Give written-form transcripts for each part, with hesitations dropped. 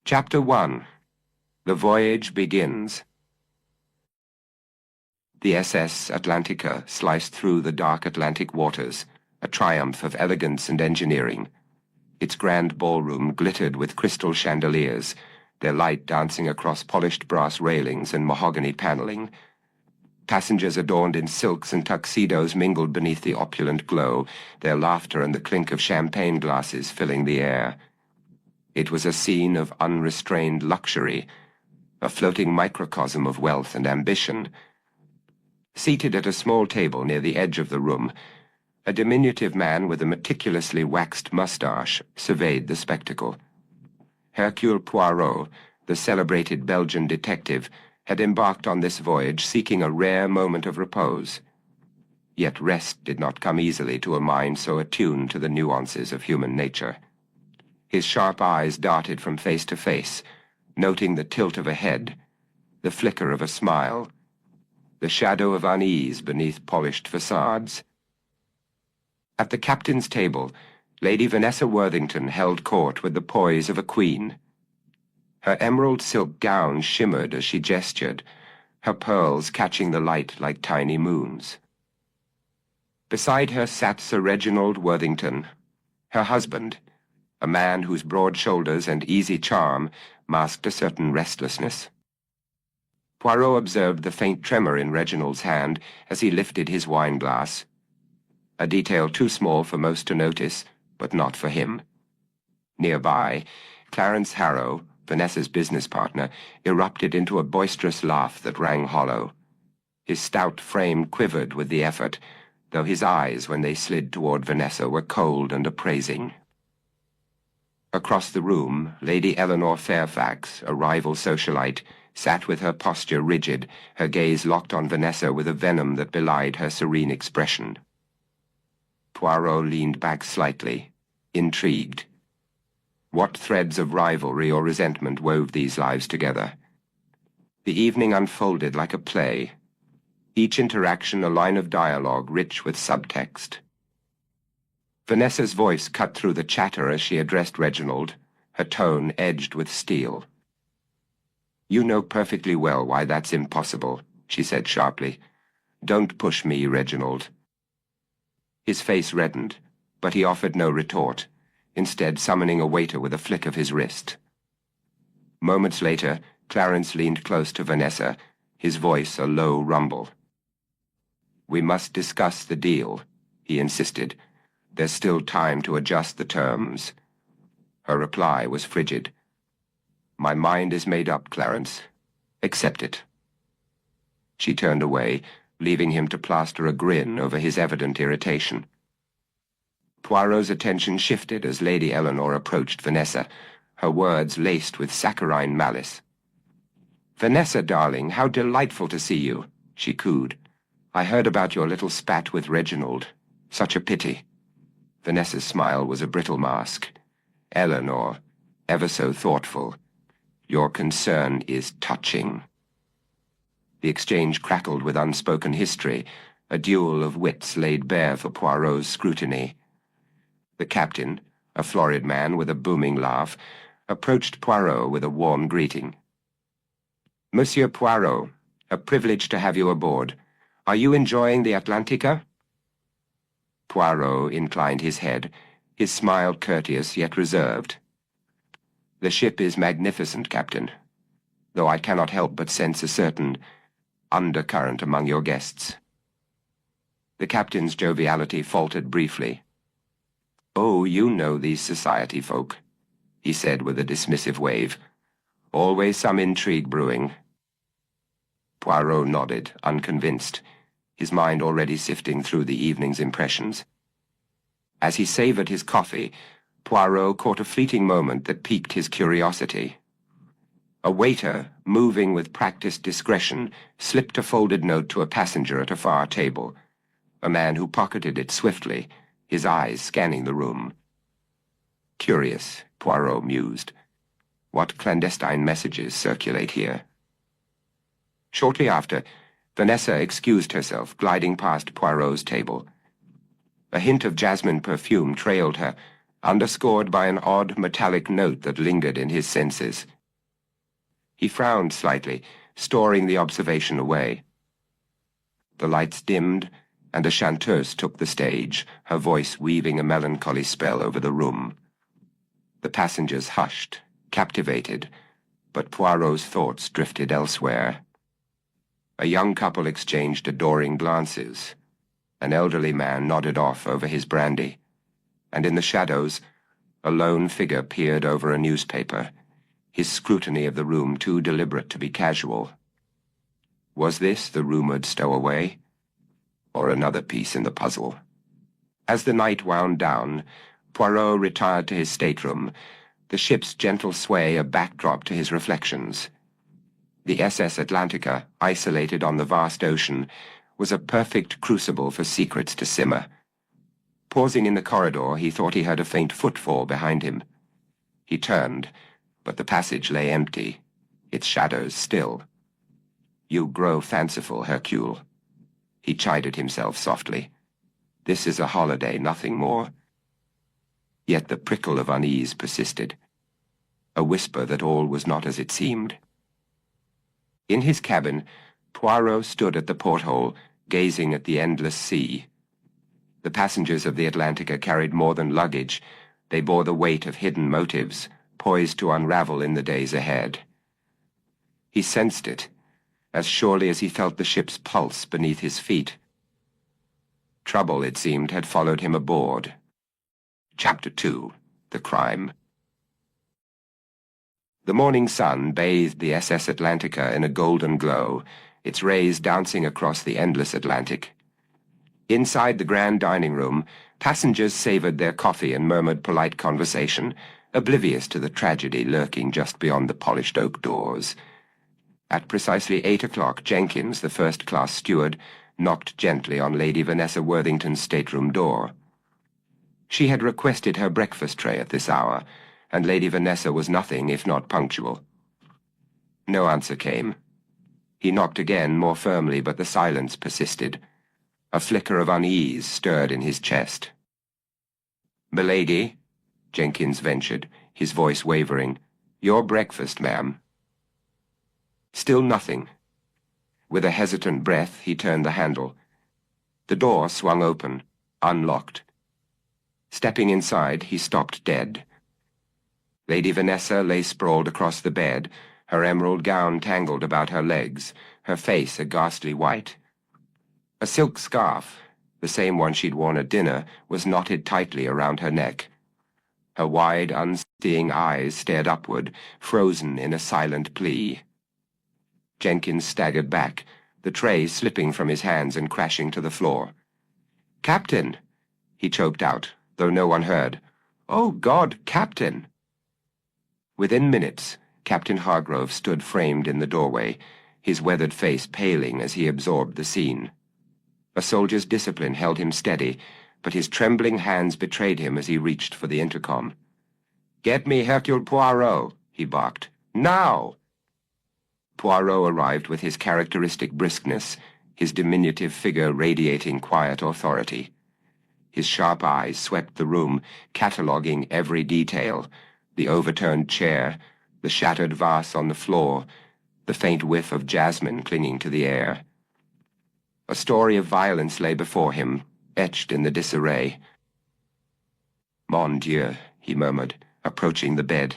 Chapter 1. The Voyage Begins. The SS Atlantica sliced through the dark Atlantic waters, a triumph of elegance and engineering. Its grand ballroom glittered with crystal chandeliers, their light dancing across polished brass railings and mahogany paneling. Passengers adorned in silks and tuxedos mingled beneath the opulent glow, their laughter and the clink of champagne glasses filling the air. It was a scene of unrestrained luxury, a floating microcosm of wealth and ambition. Seated at a small table near the edge of the room, a diminutive man with a meticulously waxed mustache surveyed the spectacle. Hercule Poirot, the celebrated Belgian detective, had embarked on this voyage seeking a rare moment of repose. Yet rest did not come easily to a mind so attuned to the nuances of human nature. His sharp eyes darted from face to face, noting the tilt of a head, the flicker of a smile, the shadow of unease beneath polished facades. At the captain's table, Lady Vanessa Worthington held court with the poise of a queen. Her emerald silk gown shimmered as she gestured, her pearls catching the light like tiny moons. Beside her sat Sir Reginald Worthington, her husband, a man whose broad shoulders and easy charm masked a certain restlessness. Poirot observed the faint tremor in Reginald's hand as he lifted his wine-glass, a detail too small for most to notice, but not for him. Nearby, Clarence Harrow, Vanessa's business partner, erupted into a boisterous laugh that rang hollow. His stout frame quivered with the effort, though his eyes, when they slid toward Vanessa, were cold and appraising. Across the room, Lady Eleanor Fairfax, a rival socialite, sat with her posture rigid, her gaze locked on Vanessa with a venom that belied her serene expression. Poirot leaned back slightly, intrigued. What threads of rivalry or resentment wove these lives together? The evening unfolded like a play, each interaction a line of dialogue rich with subtext. Vanessa's voice cut through the chatter as she addressed Reginald, her tone edged with steel. "You know perfectly well why that's impossible," she said sharply. "Don't push me, Reginald." His face reddened, but he offered no retort, instead summoning a waiter with a flick of his wrist. Moments later, Clarence leaned close to Vanessa, his voice a low rumble. "We must discuss the deal," he insisted. "There's still time to adjust the terms." Her reply was frigid. "My mind is made up, Clarence. Accept it." She turned away, leaving him to plaster a grin over his evident irritation. Poirot's attention shifted as Lady Eleanor approached Vanessa, her words laced with saccharine malice. "Vanessa, darling, how delightful to see you," she cooed. "I heard about your little spat with Reginald. Such a pity." Vanessa's smile was a brittle mask. "Eleanor, ever so thoughtful. Your concern is touching." The exchange crackled with unspoken history, a duel of wits laid bare for Poirot's scrutiny. The captain, a florid man with a booming laugh, approached Poirot with a warm greeting. "Monsieur Poirot, a privilege to have you aboard. Are you enjoying the Atlantica?" Poirot inclined his head, his smile courteous yet reserved. "The ship is magnificent, Captain, though I cannot help but sense a certain undercurrent among your guests." The captain's joviality faltered briefly. "Oh, you know these society folk," he said with a dismissive wave. "Always some intrigue brewing." Poirot nodded, unconvinced, his mind already sifting through the evening's impressions. As he savored his coffee, Poirot caught a fleeting moment that piqued his curiosity. A waiter, moving with practiced discretion, slipped a folded note to a passenger at a far table, a man who pocketed it swiftly, his eyes scanning the room. Curious, Poirot mused. What clandestine messages circulate here? Shortly after, Vanessa excused herself, gliding past Poirot's table. A hint of jasmine perfume trailed her, underscored by an odd metallic note that lingered in his senses. He frowned slightly, storing the observation away. The lights dimmed, and a chanteuse took the stage, her voice weaving a melancholy spell over the room. The passengers hushed, captivated, but Poirot's thoughts drifted elsewhere. A young couple exchanged adoring glances. An elderly man nodded off over his brandy, and in the shadows, a lone figure peered over a newspaper, his scrutiny of the room too deliberate to be casual. Was this the rumored stowaway, or another piece in the puzzle? As the night wound down, Poirot retired to his stateroom, the ship's gentle sway a backdrop to his reflections. The SS Atlantica, isolated on the vast ocean, was a perfect crucible for secrets to simmer. Pausing in the corridor, he thought he heard a faint footfall behind him. He turned, but the passage lay empty, its shadows still. "You grow fanciful, Hercule." He chided himself softly. "This is a holiday, nothing more." Yet the prickle of unease persisted, a whisper that all was not as it seemed. In his cabin, Poirot stood at the porthole, gazing at the endless sea. The passengers of the Atlantica carried more than luggage. They bore the weight of hidden motives, poised to unravel in the days ahead. He sensed it, as surely as he felt the ship's pulse beneath his feet. Trouble, it seemed, had followed him aboard. Chapter 2. The Crime. The morning sun bathed the SS Atlantica in a golden glow, its rays dancing across the endless Atlantic. Inside the grand dining room, passengers savored their coffee and murmured polite conversation, oblivious to the tragedy lurking just beyond the polished oak doors. At precisely 8 o'clock, Jenkins, the first-class steward, knocked gently on Lady Vanessa Worthington's stateroom door. She had requested her breakfast tray at this hour, and Lady Vanessa was nothing if not punctual. No answer came. He knocked again, more firmly, but the silence persisted. A flicker of unease stirred in his chest. "Milady," Jenkins ventured, his voice wavering. "Your breakfast, ma'am." Still nothing. With a hesitant breath, he turned the handle. The door swung open, unlocked. Stepping inside, he stopped dead. Lady Vanessa lay sprawled across the bed, her emerald gown tangled about her legs, her face a ghastly white. A silk scarf, the same one she'd worn at dinner, was knotted tightly around her neck. Her wide, unseeing eyes stared upward, frozen in a silent plea. Jenkins staggered back, the tray slipping from his hands and crashing to the floor. "Captain!" he choked out, though no one heard. "Oh, God, Captain!" Within minutes, Captain Hargrove stood framed in the doorway, his weathered face paling as he absorbed the scene. A soldier's discipline held him steady, but his trembling hands betrayed him as he reached for the intercom. "Get me Hercule Poirot," he barked. "Now!" Poirot arrived with his characteristic briskness, his diminutive figure radiating quiet authority. His sharp eyes swept the room, cataloguing every detail: the overturned chair, the shattered vase on the floor, the faint whiff of jasmine clinging to the air. A story of violence lay before him, etched in the disarray. "Mon Dieu," he murmured, approaching the bed.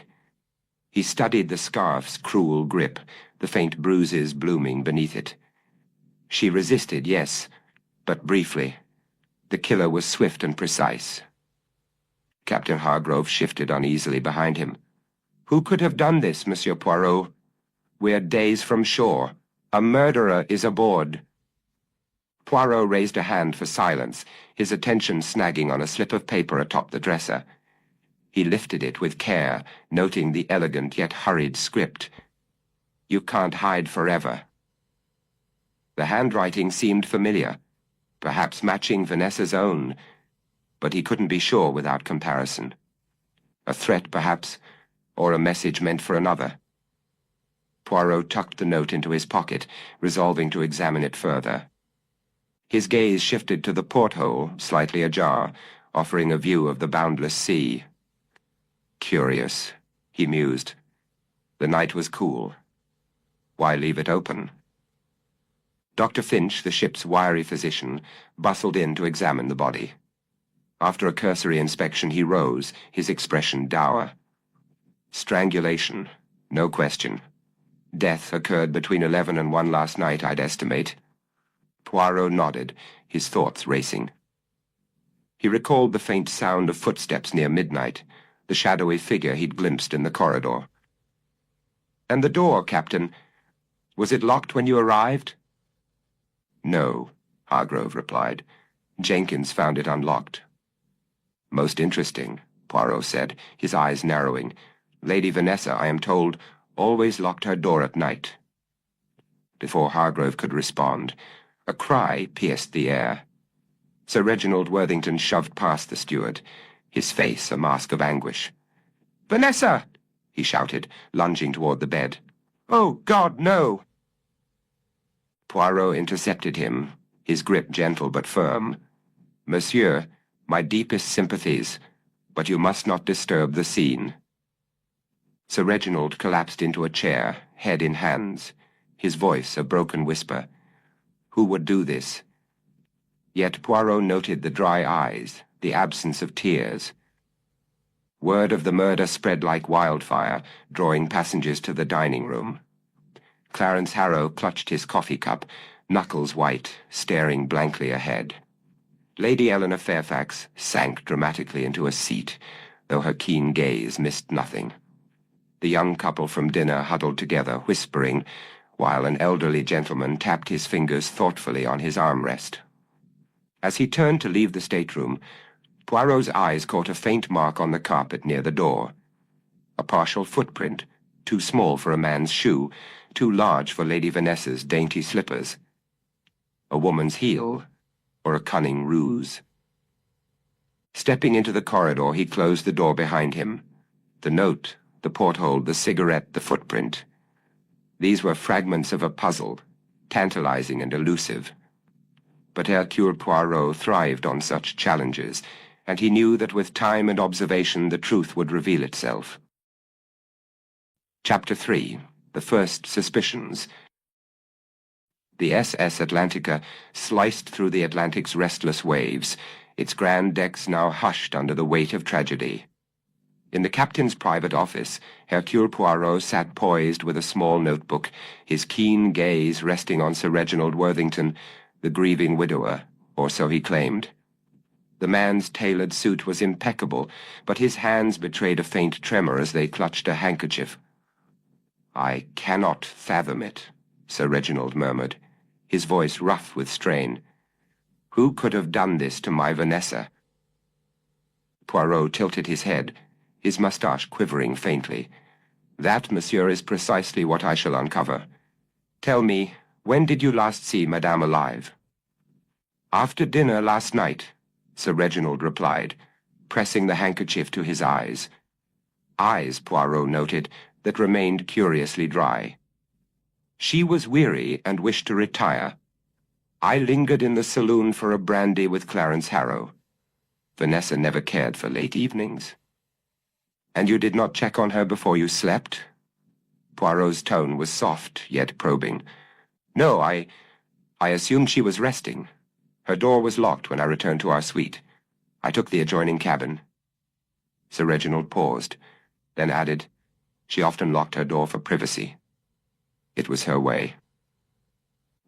He studied the scarf's cruel grip, the faint bruises blooming beneath it. She resisted, yes, but briefly. The killer was swift and precise. Captain Hargrove shifted uneasily behind him. "Who could have done this, Monsieur Poirot? We're days from shore. A murderer is aboard." Poirot raised a hand for silence, his attention snagging on a slip of paper atop the dresser. He lifted it with care, noting the elegant yet hurried script. "You can't hide forever." The handwriting seemed familiar, perhaps matching Vanessa's own, but he couldn't be sure without comparison. A threat, perhaps, or a message meant for another. Poirot tucked the note into his pocket, resolving to examine it further. His gaze shifted to the porthole, slightly ajar, offering a view of the boundless sea. Curious, he mused. The night was cool. Why leave it open? Dr. Finch, the ship's wiry physician, bustled in to examine the body. After a cursory inspection, he rose, his expression dour. Strangulation, no question. Death occurred between 11 and 1 last night, I'd estimate. Poirot nodded, his thoughts racing. He recalled the faint sound of footsteps near midnight, the shadowy figure he'd glimpsed in the corridor. "And the door, Captain, was it locked when you arrived?" "No," Hargrove replied. "Jenkins found it unlocked." "Most interesting," Poirot said, his eyes narrowing. "Lady Vanessa, I am told, always locked her door at night." Before Hargrove could respond, a cry pierced the air. Sir Reginald Worthington shoved past the steward, his face a mask of anguish. "Vanessa!" he shouted, lunging toward the bed. "Oh, God, no!" Poirot intercepted him, his grip gentle but firm. "Monsieur, my deepest sympathies, but you must not disturb the scene." Sir Reginald collapsed into a chair, head in hands, his voice a broken whisper. Who would do this? Yet Poirot noted the dry eyes, the absence of tears. Word of the murder spread like wildfire, drawing passengers to the dining room. Clarence Harrow clutched his coffee cup, knuckles white, staring blankly ahead. Lady Eleanor Fairfax sank dramatically into a seat, though her keen gaze missed nothing. The young couple from dinner huddled together, whispering, while an elderly gentleman tapped his fingers thoughtfully on his armrest. As he turned to leave the stateroom, Poirot's eyes caught a faint mark on the carpet near the door. A partial footprint, too small for a man's shoe, too large for Lady Vanessa's dainty slippers. A woman's heel, or a cunning ruse. Stepping into the corridor, he closed the door behind him. The note, the porthole, the cigarette, the footprint. These were fragments of a puzzle, tantalizing and elusive. But Hercule Poirot thrived on such challenges, and he knew that with time and observation the truth would reveal itself. Chapter 3. The First Suspicions. The SS Atlantica sliced through the Atlantic's restless waves, its grand decks now hushed under the weight of tragedy. In the captain's private office, Hercule Poirot sat poised with a small notebook, his keen gaze resting on Sir Reginald Worthington, the grieving widower, or so he claimed. The man's tailored suit was impeccable, but his hands betrayed a faint tremor as they clutched a handkerchief. "I cannot fathom it," Sir Reginald murmured, his voice rough with strain. "Who could have done this to my Vanessa?" Poirot tilted his head, his moustache quivering faintly. "That, monsieur, is precisely what I shall uncover. Tell me, when did you last see Madame alive?" "After dinner last night," Sir Reginald replied, pressing the handkerchief to his eyes. Eyes, Poirot noted, that remained curiously dry. "She was weary and wished to retire. I lingered in the saloon for a brandy with Clarence Harrow. Vanessa never cared for late evenings." "And you did not check on her before you slept?" Poirot's tone was soft, yet probing. "No, I assumed she was resting. Her door was locked when I returned to our suite. I took the adjoining cabin." Sir Reginald paused, then added, "She often locked her door for privacy. It was her way."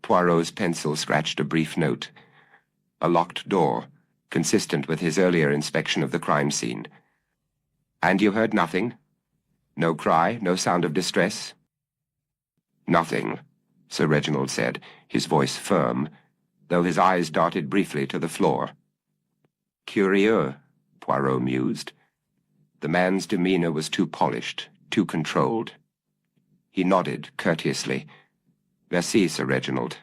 Poirot's pencil scratched a brief note. A locked door, consistent with his earlier inspection of the crime scene. "And you heard nothing? No cry, no sound of distress?" "Nothing," Sir Reginald said, his voice firm, though his eyes darted briefly to the floor. "Curieux," Poirot mused. The man's demeanor was too polished, too controlled. He nodded courteously. "Merci, Sir Reginald.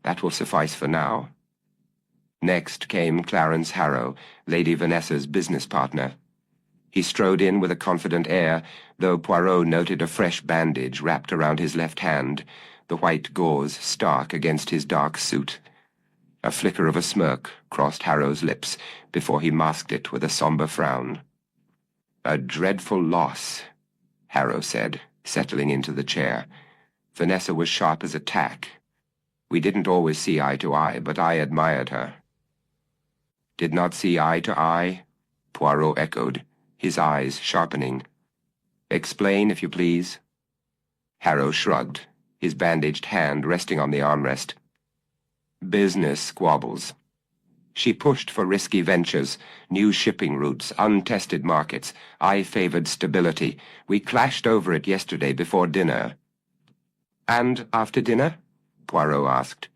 That will suffice for now." Next came Clarence Harrow, Lady Vanessa's business partner. He strode in with a confident air, though Poirot noted a fresh bandage wrapped around his left hand, the white gauze stark against his dark suit. A flicker of a smirk crossed Harrow's lips before he masked it with a somber frown. "A dreadful loss," Harrow said, settling into the chair. "Vanessa was sharp as a tack. We didn't always see eye to eye, but I admired her." "Did not see eye to eye?" Poirot echoed, his eyes sharpening. "Explain, if you please." Harrow shrugged, his bandaged hand resting on the armrest. "Business squabbles. She pushed for risky ventures, new shipping routes, untested markets. I favored stability. We clashed over it yesterday before dinner." "And after dinner?" Poirot asked.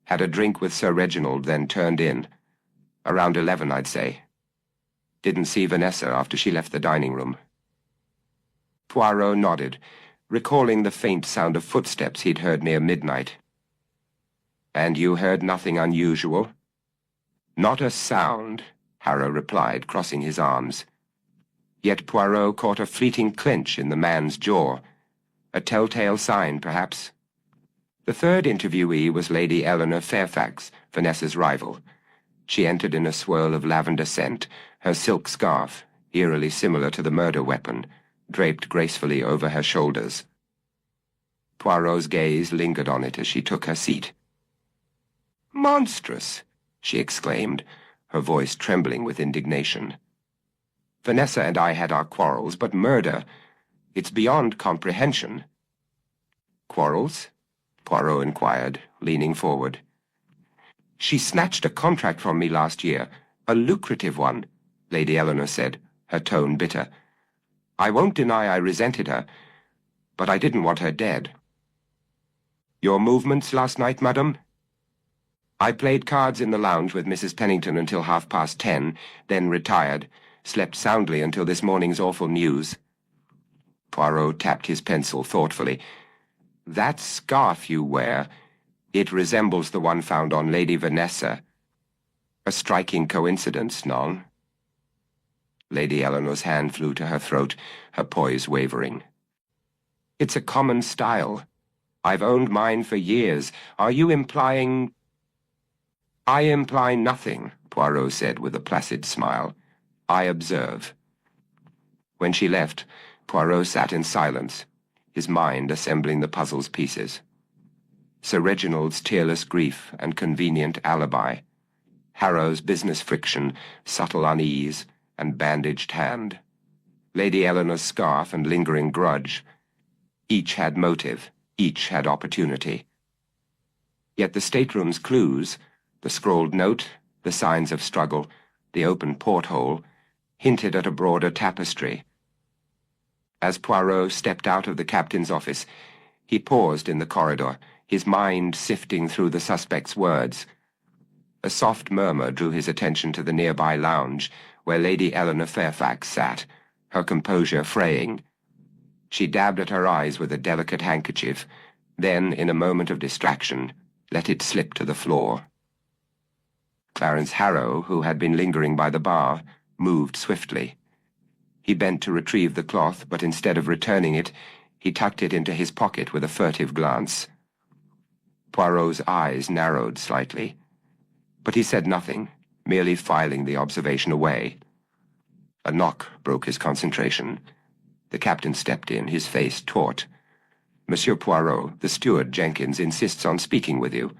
"Had a drink with Sir Reginald, then turned in. Around 11, I'd say. Didn't see Vanessa after she left the dining room." Poirot nodded, recalling the faint sound of footsteps he'd heard near midnight. "And you heard nothing unusual?" "Not a sound," Harrow replied, crossing his arms. Yet Poirot caught a fleeting clench in the man's jaw. A telltale sign, perhaps. The third interviewee was Lady Eleanor Fairfax, Vanessa's rival. She entered in a swirl of lavender scent, her silk scarf, eerily similar to the murder weapon, draped gracefully over her shoulders. Poirot's gaze lingered on it as she took her seat. "Monstrous!" she exclaimed, her voice trembling with indignation. "Vanessa and I had our quarrels, but murder, it's beyond comprehension." "Quarrels?" Poirot inquired, leaning forward. "She snatched a contract from me last year, a lucrative one," Lady Eleanor said, her tone bitter. "I won't deny I resented her, but I didn't want her dead." "Your movements last night, madam?" "I played cards in the lounge with Mrs. Pennington until 10:30, then retired, slept soundly until this morning's awful news." Poirot tapped his pencil thoughtfully. "That scarf you wear, it resembles the one found on Lady Vanessa. A striking coincidence, non?" Lady Eleanor's hand flew to her throat, her poise wavering. "It's a common style. I've owned mine for years. Are you implying—" "I imply nothing," Poirot said with a placid smile. "I observe." When she left, Poirot sat in silence, his mind assembling the puzzle's pieces. Sir Reginald's tearless grief and convenient alibi, Harrow's business friction, subtle unease, and bandaged hand, Lady Eleanor's scarf and lingering grudge. Each had motive, each had opportunity. Yet the stateroom's clues, the scrawled note, the signs of struggle, the open porthole, hinted at a broader tapestry. As Poirot stepped out of the captain's office, he paused in the corridor, his mind sifting through the suspect's words. A soft murmur drew his attention to the nearby lounge, where Lady Eleanor Fairfax sat, her composure fraying. She dabbed at her eyes with a delicate handkerchief, then, in a moment of distraction, let it slip to the floor. Clarence Harrow, who had been lingering by the bar, moved swiftly. He bent to retrieve the cloth, but instead of returning it, he tucked it into his pocket with a furtive glance. Poirot's eyes narrowed slightly, but he said nothing, merely filing the observation away. A knock broke his concentration. The captain stepped in, his face taut. "Monsieur Poirot, the steward, Jenkins, insists on speaking with you.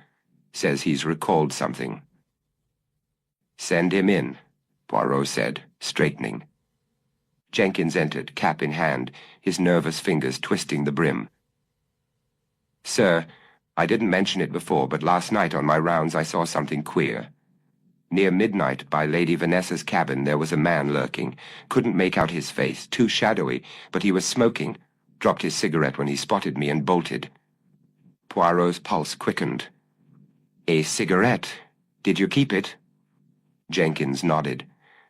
Says he's recalled something." "Send him in," Poirot said, straightening. Jenkins entered, cap in hand, his nervous fingers twisting the brim. "Sir, I didn't mention it before, but last night on my rounds I saw something queer. Near midnight, by Lady Vanessa's cabin, there was a man lurking. Couldn't make out his face, too shadowy, but he was smoking. Dropped his cigarette when he spotted me and bolted." Poirot's pulse quickened. "A cigarette? Did you keep it?" Jenkins nodded,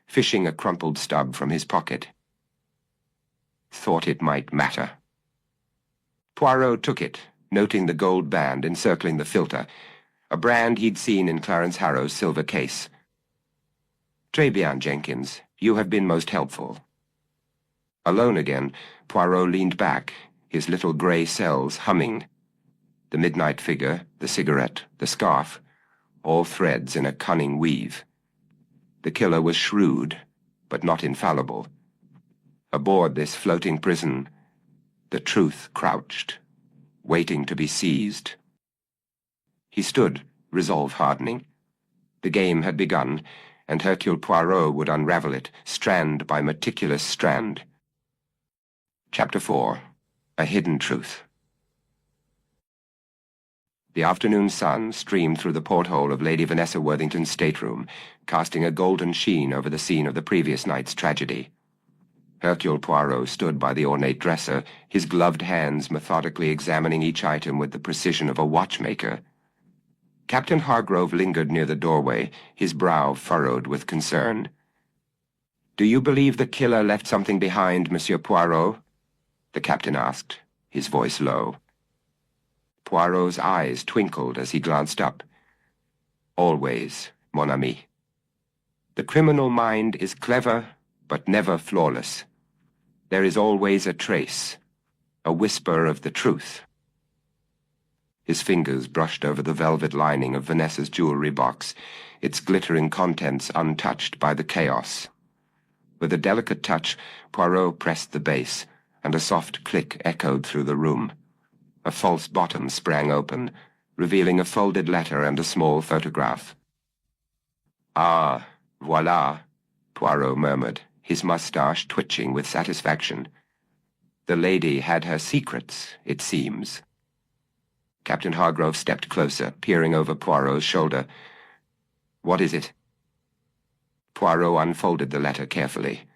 fishing a crumpled stub from his pocket. "Thought it might matter." Poirot took it, noting the gold band encircling the filter, a brand he'd seen in Clarence Harrow's silver case. "Très bien, Jenkins. You have been most helpful." Alone again, Poirot leaned back, his little grey cells humming. The midnight figure, the cigarette, the scarf, all threads in a cunning weave. The killer was shrewd, but not infallible. Aboard this floating prison, the truth crouched, waiting to be seized. He stood, resolve hardening. The game had begun, and Hercule Poirot would unravel it, strand by meticulous strand. Chapter 4. A Hidden Truth. The afternoon sun streamed through the porthole of Lady Vanessa Worthington's stateroom, casting a golden sheen over the scene of the previous night's tragedy. Hercule Poirot stood by the ornate dresser, his gloved hands methodically examining each item with the precision of a watchmaker. Captain Hargrove lingered near the doorway, his brow furrowed with concern. "Do you believe the killer left something behind, Monsieur Poirot?" the captain asked, his voice low. Poirot's eyes twinkled as he glanced up. "Always, mon ami. The criminal mind is clever, but never flawless. There is always a trace, a whisper of the truth." His fingers brushed over the velvet lining of Vanessa's jewelry box, its glittering contents untouched by the chaos. With a delicate touch, Poirot pressed the base, and a soft click echoed through the room. A false bottom sprang open, revealing a folded letter and a small photograph. "Ah, voilà," Poirot murmured, his moustache twitching with satisfaction. "The lady had her secrets, it seems." Captain Hargrove stepped closer, peering over Poirot's shoulder. "What is it?" Poirot unfolded the letter carefully.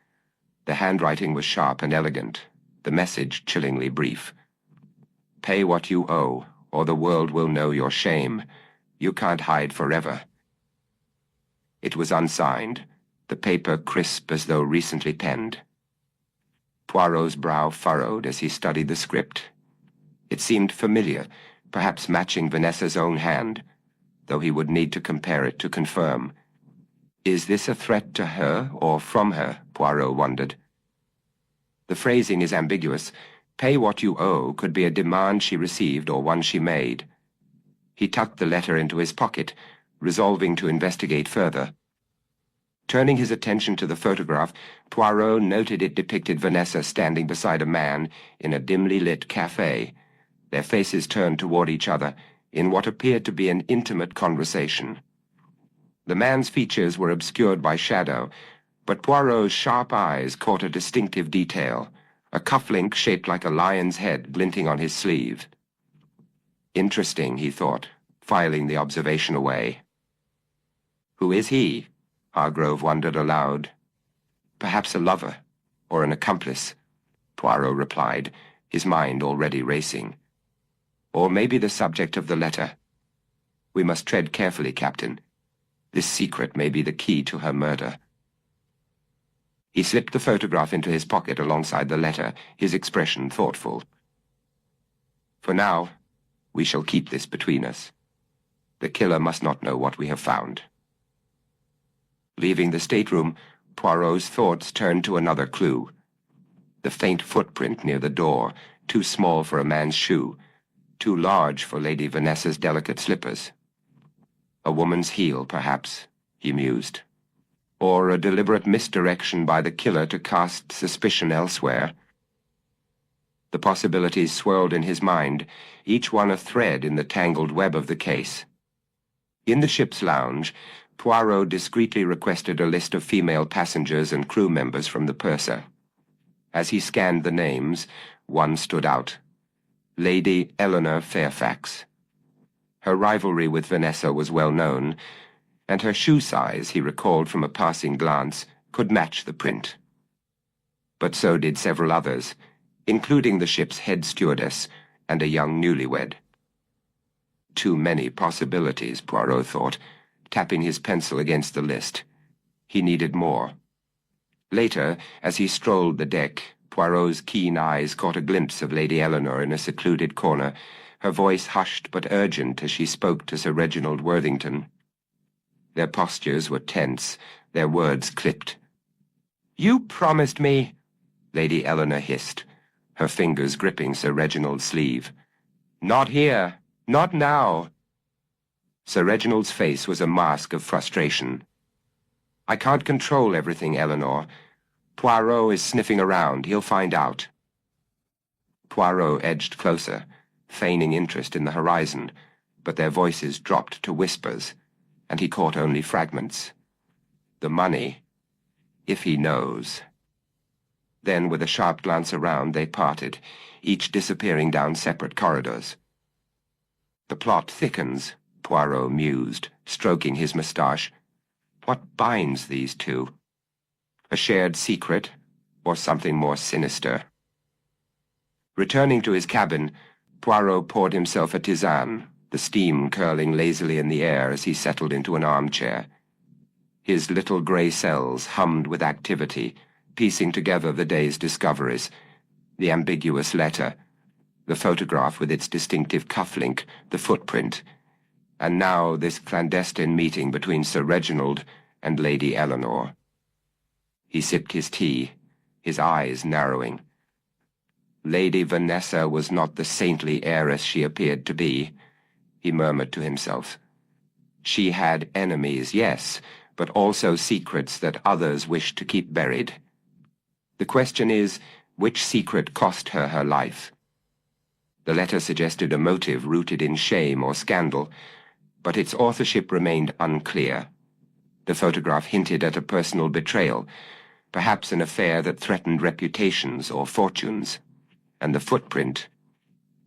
The handwriting was sharp and elegant, the message chillingly brief. "Pay what you owe, or the world will know your shame. You can't hide forever." It was unsigned, the paper crisp as though recently penned. Poirot's brow furrowed as he studied the script. It seemed familiar, perhaps matching Vanessa's own hand, though he would need to compare it to confirm. Is this a threat to her or from her, Poirot wondered. The phrasing is ambiguous. Pay what you owe could be a demand she received or one she made. He tucked the letter into his pocket, resolving to investigate further. Turning his attention to the photograph, Poirot noted it depicted Vanessa standing beside a man in a dimly lit cafe, their faces turned toward each other in what appeared to be an intimate conversation. The man's features were obscured by shadow, but Poirot's sharp eyes caught a distinctive detail, a cufflink shaped like a lion's head glinting on his sleeve. Interesting, he thought, filing the observation away. Who is he? Hargrove wondered aloud. Perhaps a lover, or an accomplice, Poirot replied, his mind already racing. Or maybe the subject of the letter. We must tread carefully, Captain. This secret may be the key to her murder. He slipped the photograph into his pocket alongside the letter, his expression thoughtful. For now, we shall keep this between us. The killer must not know what we have found. Leaving the stateroom, Poirot's thoughts turned to another clue. The faint footprint near the door, too small for a man's shoe, too large for Lady Vanessa's delicate slippers. A woman's heel, perhaps, he mused. Or a deliberate misdirection by the killer to cast suspicion elsewhere. The possibilities swirled in his mind, each one a thread in the tangled web of the case. In the ship's lounge, Poirot discreetly requested a list of female passengers and crew members from the purser. As he scanned the names, one stood out. Lady Eleanor Fairfax. Her rivalry with Vanessa was well known, and her shoe size, he recalled from a passing glance, could match the print. But so did several others, including the ship's head stewardess and a young newlywed. Too many possibilities, Poirot thought, tapping his pencil against the list. He needed more. Later, as he strolled the deck, Poirot's keen eyes caught a glimpse of Lady Eleanor in a secluded corner, her voice hushed but urgent as she spoke to Sir Reginald Worthington. Their postures were tense, their words clipped. "You promised me," Lady Eleanor hissed, her fingers gripping Sir Reginald's sleeve. "Not here. Not now." Sir Reginald's face was a mask of frustration. "I can't control everything, Eleanor. Poirot is sniffing around. He'll find out. Poirot edged closer, feigning interest in the horizon, but their voices dropped to whispers, and he caught only fragments. The money, if he knows. Then, with a sharp glance around, they parted, each disappearing down separate corridors. The plot thickens, Poirot mused, stroking his moustache. What binds these two? A shared secret, or something more sinister? Returning to his cabin, Poirot poured himself a tisane, the steam curling lazily in the air as he settled into an armchair. His little grey cells hummed with activity, piecing together the day's discoveries, the ambiguous letter, the photograph with its distinctive cufflink, the footprint, and now this clandestine meeting between Sir Reginald and Lady Eleanor. He sipped his tea, his eyes narrowing. Lady Vanessa was not the saintly heiress she appeared to be, he murmured to himself. She had enemies, yes, but also secrets that others wished to keep buried. The question is, which secret cost her her life? The letter suggested a motive rooted in shame or scandal, but its authorship remained unclear. The photograph hinted at a personal betrayal, perhaps an affair that threatened reputations or fortunes. And the footprint,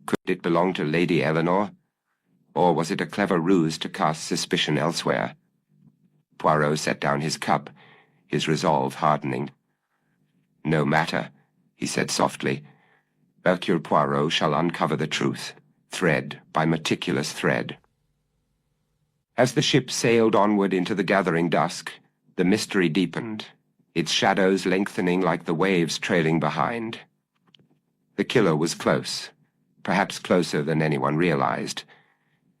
could it belong to Lady Eleanor? Or was it a clever ruse to cast suspicion elsewhere? Poirot set down his cup, his resolve hardening. No matter, he said softly. Hercule Poirot shall uncover the truth, thread by meticulous thread. As the ship sailed onward into the gathering dusk, the mystery deepened, its shadows lengthening like the waves trailing behind. The killer was close, perhaps closer than anyone realized,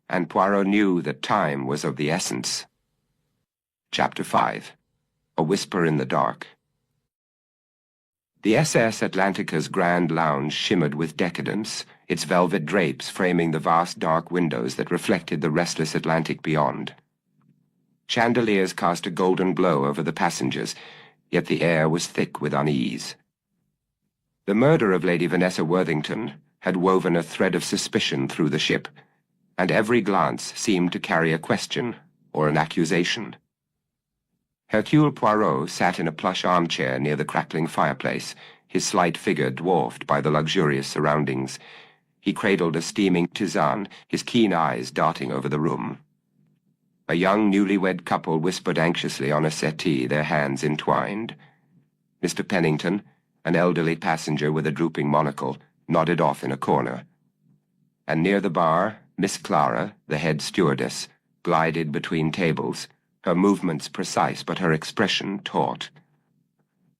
and Poirot knew that time was of the essence. Chapter 5. A Whisper in the Dark. The SS Atlantica's grand lounge shimmered with decadence, its velvet drapes framing the vast dark windows that reflected the restless Atlantic beyond. Chandeliers cast a golden glow over the passengers, yet the air was thick with unease. The murder of Lady Vanessa Worthington had woven a thread of suspicion through the ship, and every glance seemed to carry a question or an accusation. Hercule Poirot sat in a plush armchair near the crackling fireplace, his slight figure dwarfed by the luxurious surroundings. He cradled a steaming tisane, his keen eyes darting over the room. A young newlywed couple whispered anxiously on a settee, their hands entwined. Mr. Pennington, an elderly passenger with a drooping monocle, nodded off in a corner. And near the bar, Miss Clara, the head stewardess, glided between tables, her movements precise but her expression taut.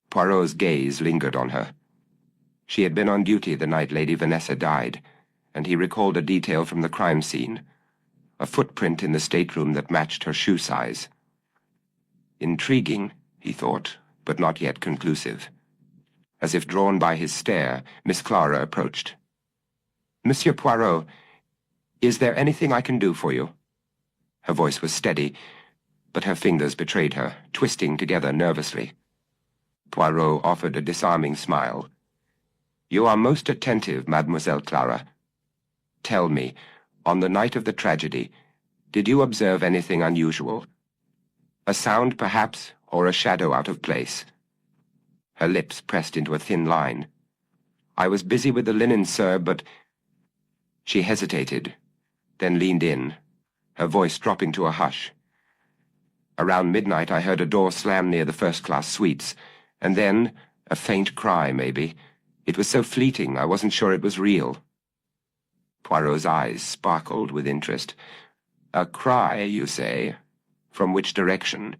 Poirot's gaze lingered on her. She had been on duty the night Lady Vanessa died, and he recalled a detail from the crime scene, a footprint in the stateroom that matched her shoe size. Intriguing, he thought, but not yet conclusive. As if drawn by his stare, Miss Clara approached. "Monsieur Poirot, is there anything I can do for you?" Her voice was steady, but her fingers betrayed her, twisting together nervously. Poirot offered a disarming smile. "You are most attentive, Mademoiselle Clara. Tell me, on the night of the tragedy, did you observe anything unusual? A sound, perhaps, or a shadow out of place?" Her lips pressed into a thin line. "I was busy with the linen, sir, but—" She hesitated, then leaned in, her voice dropping to a hush. "Around midnight I heard a door slam near the first-class suites, and then a faint cry, maybe. It was so fleeting I wasn't sure it was real." Poirot's eyes sparkled with interest. "A cry, you say? From which direction?"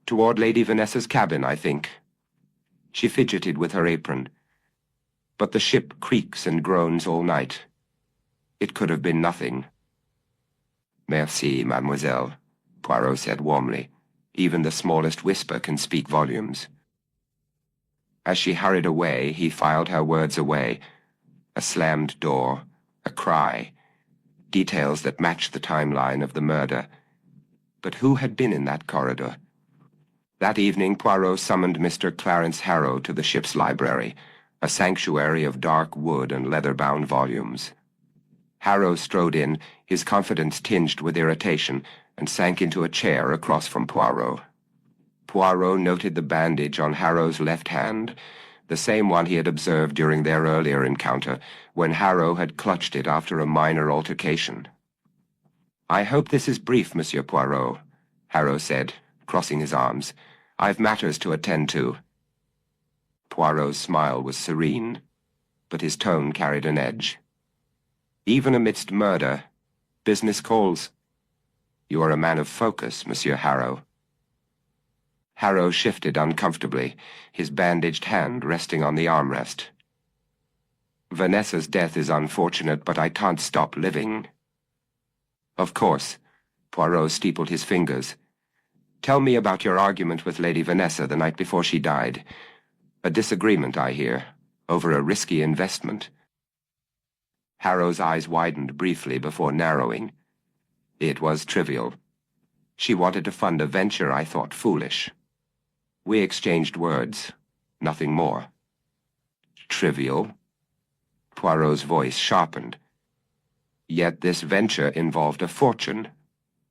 "Toward Lady Vanessa's cabin, I think." She fidgeted with her apron. "But the ship creaks and groans all night. It could have been nothing." "Merci, mademoiselle," Poirot said warmly. "Even the smallest whisper can speak volumes." As she hurried away, he filed her words away. A slammed door, a cry, details that matched the timeline of the murder. But who had been in that corridor? That evening Poirot summoned Mr. Clarence Harrow to the ship's library, a sanctuary of dark wood and leather-bound volumes. Harrow strode in, his confidence tinged with irritation, and sank into a chair across from Poirot. Poirot noted the bandage on Harrow's left hand, the same one he had observed during their earlier encounter, when Harrow had clutched it after a minor altercation. "I hope this is brief, Monsieur Poirot," Harrow said, crossing his arms. "I've matters to attend to." Poirot's smile was serene, but his tone carried an edge. "Even amidst murder, business calls. You are a man of focus, Monsieur Harrow." Harrow shifted uncomfortably, his bandaged hand resting on the armrest. "Vanessa's death is unfortunate, but I can't stop living." "Of course." Poirot steepled his fingers. "Tell me about your argument with Lady Vanessa the night before she died. A disagreement, I hear, over a risky investment." Harrow's eyes widened briefly before narrowing. "It was trivial. She wanted to fund a venture I thought foolish. We exchanged words, nothing more." "Trivial?" Poirot's voice sharpened. "Yet this venture involved a fortune,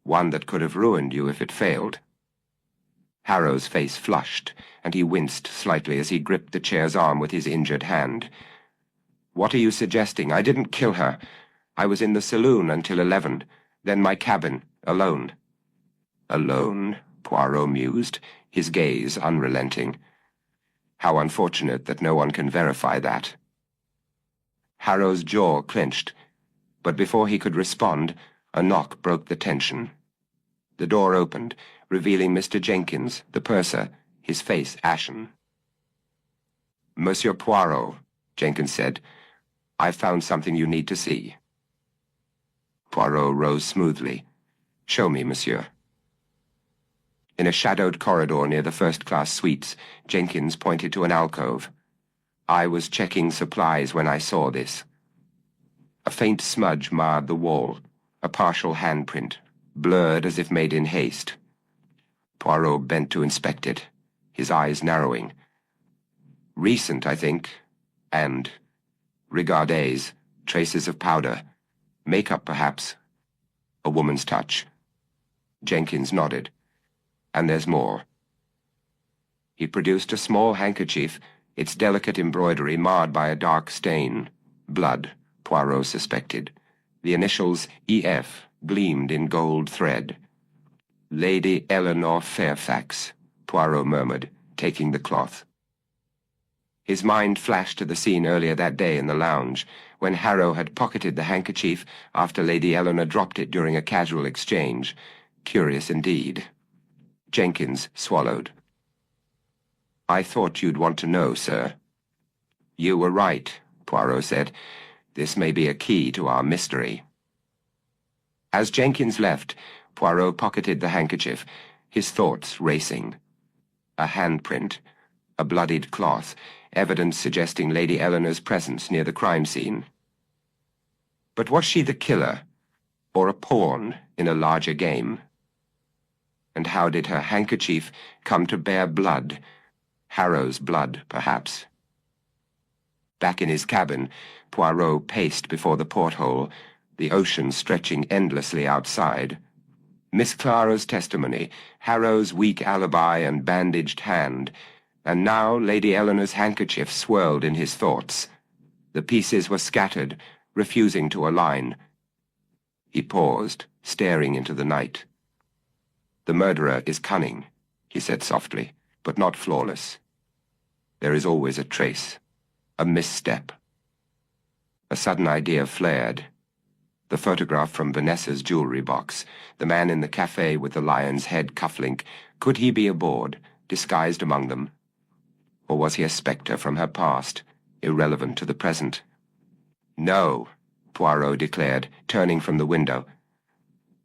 one that could have ruined you if it failed." Harrow's face flushed, and he winced slightly as he gripped the chair's arm with his injured hand. "What are you suggesting? I didn't kill her. I was in the saloon until 11, then my cabin, alone." "Alone?" Poirot mused, his gaze unrelenting. "How unfortunate that no one can verify that." Harrow's jaw clenched, but before he could respond, a knock broke the tension. The door opened, revealing Mr. Jenkins, the purser, his face ashen. "Monsieur Poirot," Jenkins said, "I've found something you need to see." Poirot rose smoothly. "Show me, monsieur." In a shadowed corridor near the first-class suites, Jenkins pointed to an alcove. "I was checking supplies when I saw this." A faint smudge marred the wall, a partial handprint, blurred as if made in haste. Poirot bent to inspect it, his eyes narrowing. "Recent, I think, and regardez, traces of powder. Makeup, perhaps. A woman's touch." Jenkins nodded. "And there's more." He produced a small handkerchief, its delicate embroidery marred by a dark stain. Blood, Poirot suspected. The initials E.F. gleamed in gold thread. "Lady Eleanor Fairfax," Poirot murmured, taking the cloth. His mind flashed to the scene earlier that day in the lounge, when Harrow had pocketed the handkerchief after Lady Eleanor dropped it during a casual exchange. Curious indeed. Jenkins swallowed. "I thought you'd want to know, sir." "You were right," Poirot said. "This may be a key to our mystery." As Jenkins left, Poirot pocketed the handkerchief, his thoughts racing. A handprint, a bloodied cloth, evidence suggesting Lady Eleanor's presence near the crime scene. But was she the killer, or a pawn in a larger game? And how did her handkerchief come to bear blood? Harrow's blood, perhaps. Back in his cabin, Poirot paced before the porthole, the ocean stretching endlessly outside. Miss Clara's testimony, Harrow's weak alibi and bandaged hand, and now Lady Eleanor's handkerchief swirled in his thoughts. The pieces were scattered, refusing to align. He paused, staring into the night. "The murderer is cunning," he said softly, "but not flawless. There is always a trace, a misstep." A sudden idea flared. The photograph from Vanessa's jewelry box, the man in the cafe with the lion's head cufflink, could he be aboard, disguised among them? Or was he a spectre from her past, irrelevant to the present? "No," Poirot declared, turning from the window.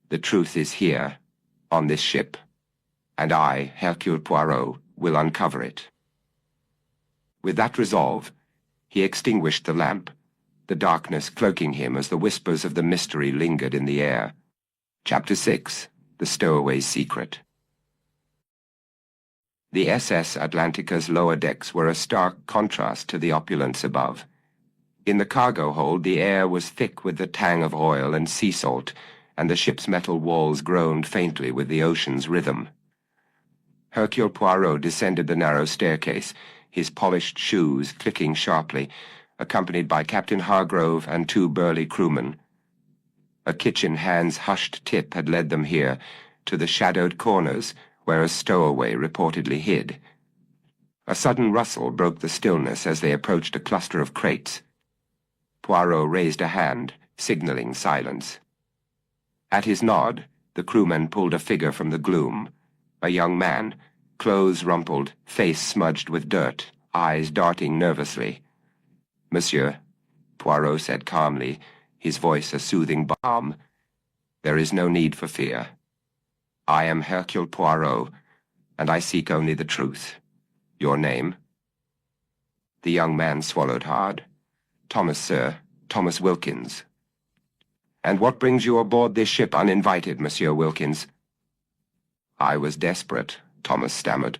"The truth is here, on this ship, and I, Hercule Poirot, will uncover it." With that resolve, he extinguished the lamp, the darkness cloaking him as the whispers of the mystery lingered in the air. Chapter 6. The Stowaway's Secret. The SS Atlantica's lower decks were a stark contrast to the opulence above. In the cargo hold, the air was thick with the tang of oil and sea salt, and the ship's metal walls groaned faintly with the ocean's rhythm. Hercule Poirot descended the narrow staircase, his polished shoes clicking sharply, accompanied by Captain Hargrove and two burly crewmen. A kitchen hand's hushed tip had led them here, to the shadowed corners, where a stowaway reportedly hid. A sudden rustle broke the stillness as they approached a cluster of crates. Poirot raised a hand, signaling silence. At his nod, the crewmen pulled a figure from the gloom, a young man, clothes rumpled, face smudged with dirt, eyes darting nervously. "Monsieur," Poirot said calmly, his voice a soothing balm, "there is no need for fear. I am Hercule Poirot, and I seek only the truth. Your name?" The young man swallowed hard. "Thomas, sir. Thomas Wilkins." "And what brings you aboard this ship uninvited, Monsieur Wilkins?" "I was desperate," Thomas stammered.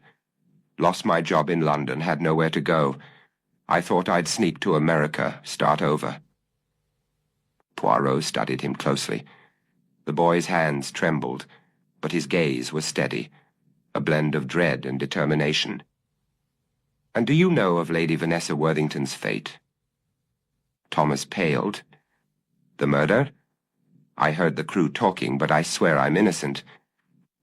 "Lost my job in London, had nowhere to go. I thought I'd sneak to America, start over." Poirot studied him closely. The boy's hands trembled, but his gaze was steady, a blend of dread and determination. "And do you know of Lady Vanessa Worthington's fate?" Thomas paled. "The murder? I heard the crew talking, but I swear I'm innocent."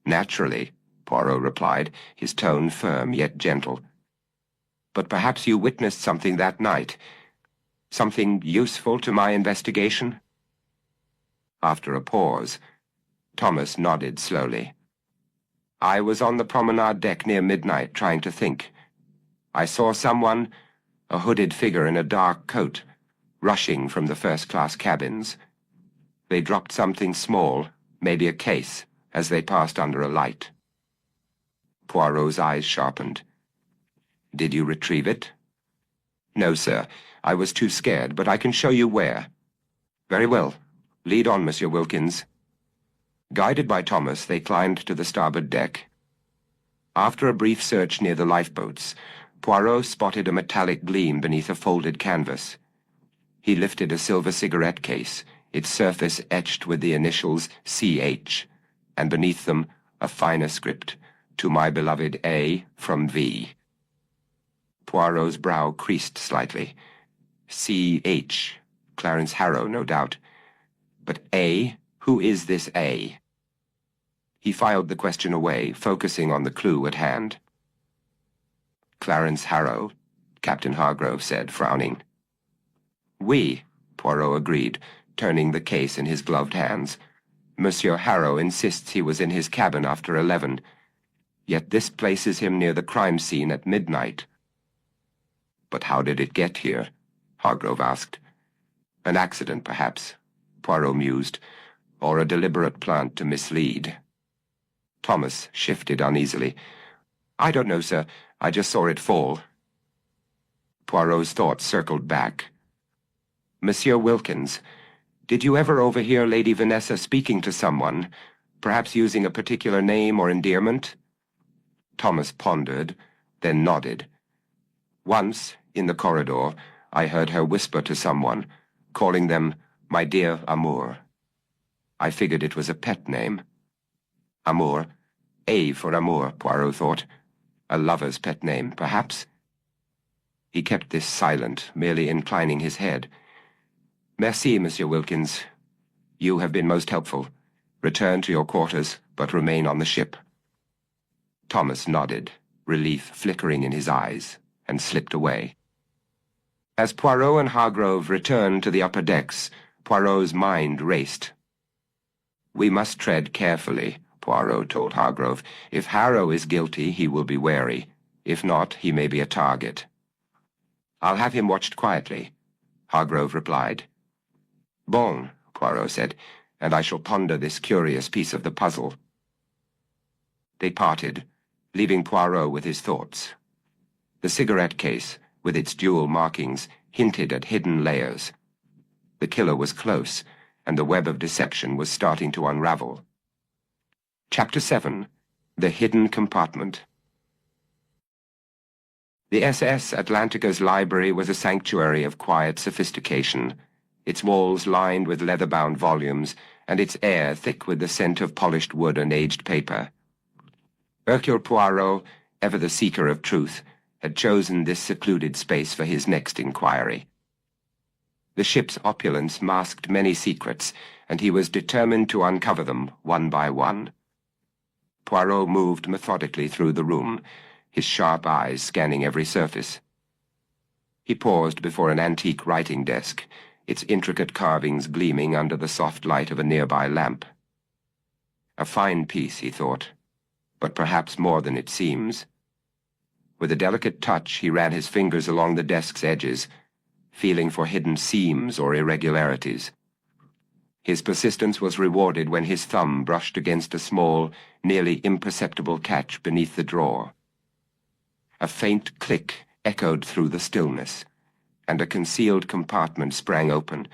"Naturally," Poirot replied, his tone firm yet gentle. "But perhaps you witnessed something that night. Something useful to my investigation?" After a pause, Thomas nodded slowly. "I was on the promenade deck near midnight, trying to think. I saw someone, a hooded figure in a dark coat, rushing from the first-class cabins. They dropped something small, maybe a case, as they passed under a light." Poirot's eyes sharpened. "Did you retrieve it?" "No, sir. I was too scared, but I can show you where." "Very well. Lead on, Monsieur Wilkins." Guided by Thomas, they climbed to the starboard deck. After a brief search near the lifeboats, Poirot spotted a metallic gleam beneath a folded canvas. He lifted a silver cigarette case, its surface etched with the initials CH, and beneath them a finer script, "To my beloved A from V." Poirot's brow creased slightly. CH, Clarence Harrow, no doubt. But A? Who is this A? He filed the question away, focusing on the clue at hand. "Clarence Harrow," Captain Hargrove said, frowning. "Oui," Poirot agreed, turning the case in his gloved hands. "Monsieur Harrow insists he was in his cabin after 11. Yet this places him near the crime scene at midnight." "But how did it get here?" Hargrove asked. "An accident, perhaps," Poirot mused, "or a deliberate plant to mislead." Thomas shifted uneasily. "I don't know, sir. I just saw it fall." Poirot's thoughts circled back. "Monsieur Wilkins, did you ever overhear Lady Vanessa speaking to someone, perhaps using a particular name or endearment?" Thomas pondered, then nodded. "Once, in the corridor, I heard her whisper to someone, calling them my dear Amour. I figured it was a pet name. Amour. A for Amour, Poirot thought. A lover's pet name, perhaps?" He kept this silent, merely inclining his head. "Merci, Monsieur Wilkins. You have been most helpful. Return to your quarters, but remain on the ship." Thomas nodded, relief flickering in his eyes, and slipped away. As Poirot and Hargrove returned to the upper decks, Poirot's mind raced. "We must tread carefully," Poirot told Hargrove. "If Harrow is guilty, he will be wary. If not, he may be a target." "I'll have him watched quietly," Hargrove replied. "Bon," Poirot said, "and I shall ponder this curious piece of the puzzle." They parted, leaving Poirot with his thoughts. The cigarette case, with its dual markings, hinted at hidden layers. The killer was close, and the web of deception was starting to unravel. Chapter 7. The Hidden Compartment. The SS Atlantica's library was a sanctuary of quiet sophistication, its walls lined with leather-bound volumes, and its air thick with the scent of polished wood and aged paper. Hercule Poirot, ever the seeker of truth, had chosen this secluded space for his next inquiry. The ship's opulence masked many secrets, and he was determined to uncover them one by one. Poirot moved methodically through the room, his sharp eyes scanning every surface. He paused before an antique writing desk, its intricate carvings gleaming under the soft light of a nearby lamp. A fine piece, he thought, but perhaps more than it seems. With a delicate touch, he ran his fingers along the desk's edges, feeling for hidden seams or irregularities. His persistence was rewarded when his thumb brushed against a small, nearly imperceptible catch beneath the drawer. A faint click echoed through the stillness, and a concealed compartment sprang open,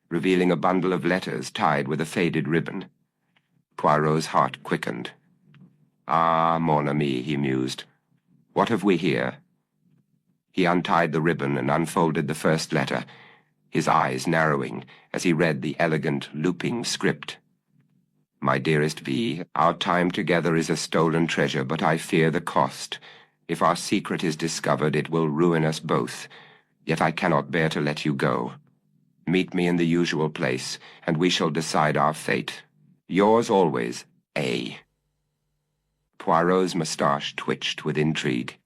revealing a bundle of letters tied with a faded ribbon. Poirot's heart quickened. "Ah, mon ami," he mused, "what have we here?" He untied the ribbon and unfolded the first letter, his eyes narrowing as he read the elegant, looping script. "My dearest V, our time together is a stolen treasure, but I fear the cost. If our secret is discovered, it will ruin us both, yet I cannot bear to let you go. Meet me in the usual place, and we shall decide our fate. Yours always, A." Poirot's moustache twitched with intrigue.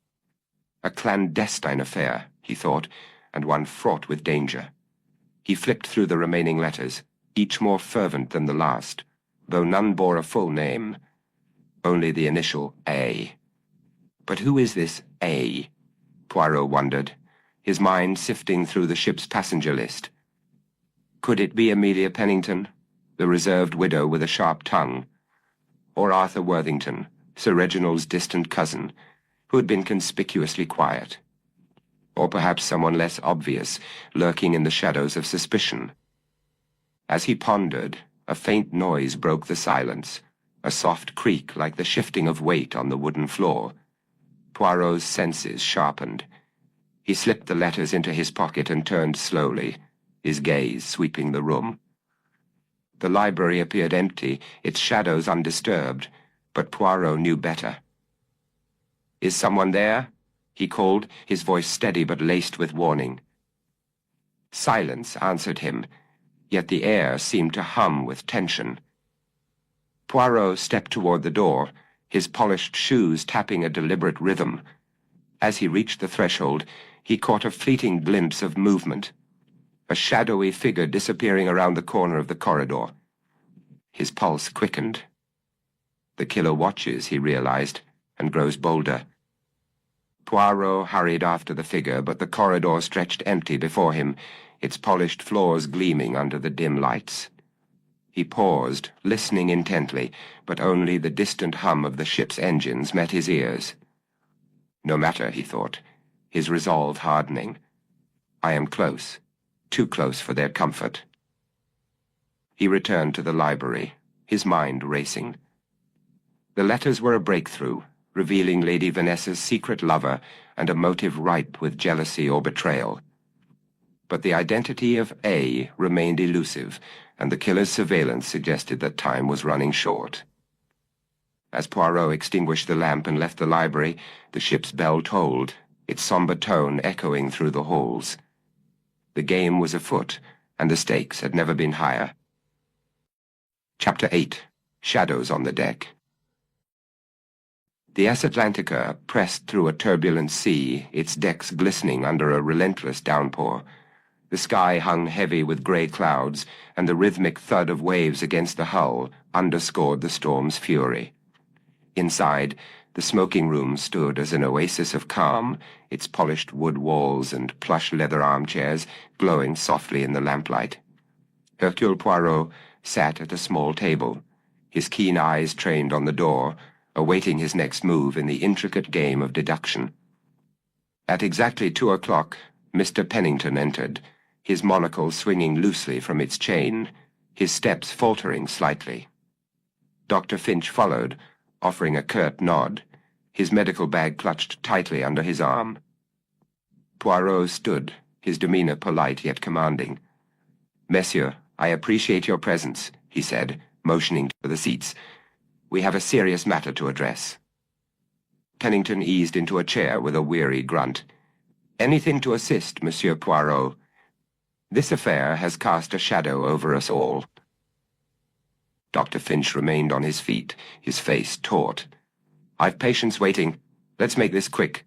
A clandestine affair, he thought, and one fraught with danger. He flipped through the remaining letters, each more fervent than the last, though none bore a full name, only the initial A. But who is this A? Poirot wondered, his mind sifting through the ship's passenger list. Could it be Amelia Pennington, the reserved widow with a sharp tongue, or Arthur Worthington, Sir Reginald's distant cousin, who had been conspicuously quiet? Or perhaps someone less obvious, lurking in the shadows of suspicion? As he pondered, a faint noise broke the silence, a soft creak like the shifting of weight on the wooden floor. Poirot's senses sharpened. He slipped the letters into his pocket and turned slowly, his gaze sweeping the room. The library appeared empty, its shadows undisturbed, but Poirot knew better. "Is someone there?" he called, his voice steady but laced with warning. Silence answered him, yet the air seemed to hum with tension. Poirot stepped toward the door, his polished shoes tapping a deliberate rhythm. As he reached the threshold, he caught a fleeting glimpse of movement, a shadowy figure disappearing around the corner of the corridor. His pulse quickened. The killer watches, he realized, and grows bolder. Poirot hurried after the figure, but the corridor stretched empty before him, its polished floors gleaming under the dim lights. He paused, listening intently, but only the distant hum of the ship's engines met his ears. No matter, he thought, his resolve hardening. I am close, too close for their comfort. He returned to the library, his mind racing. The letters were a breakthrough, revealing Lady Vanessa's secret lover and a motive ripe with jealousy or betrayal. But the identity of A remained elusive, and the killer's surveillance suggested that time was running short. As Poirot extinguished the lamp and left the library, the ship's bell tolled, its somber tone echoing through the halls. The game was afoot, and the stakes had never been higher. Chapter 8. Shadows on the Deck. The S Atlantica pressed through a turbulent sea, its decks glistening under a relentless downpour. The sky hung heavy with grey clouds, and the rhythmic thud of waves against the hull underscored the storm's fury. Inside, the smoking room stood as an oasis of calm, its polished wood walls and plush leather armchairs glowing softly in the lamplight. Hercule Poirot sat at a small table, his keen eyes trained on the door, awaiting his next move in the intricate game of deduction. At exactly 2 o'clock, Mr. Pennington entered, his monocle swinging loosely from its chain, his steps faltering slightly. Dr. Finch followed, offering a curt nod, his medical bag clutched tightly under his arm. Poirot stood, his demeanor polite yet commanding. "Monsieur, I appreciate your presence," he said, motioning to the seats. "We have a serious matter to address." Pennington eased into a chair with a weary grunt. "Anything to assist, Monsieur Poirot? This affair has cast a shadow over us all." Dr. Finch remained on his feet, his face taut. "I've patients waiting. Let's make this quick."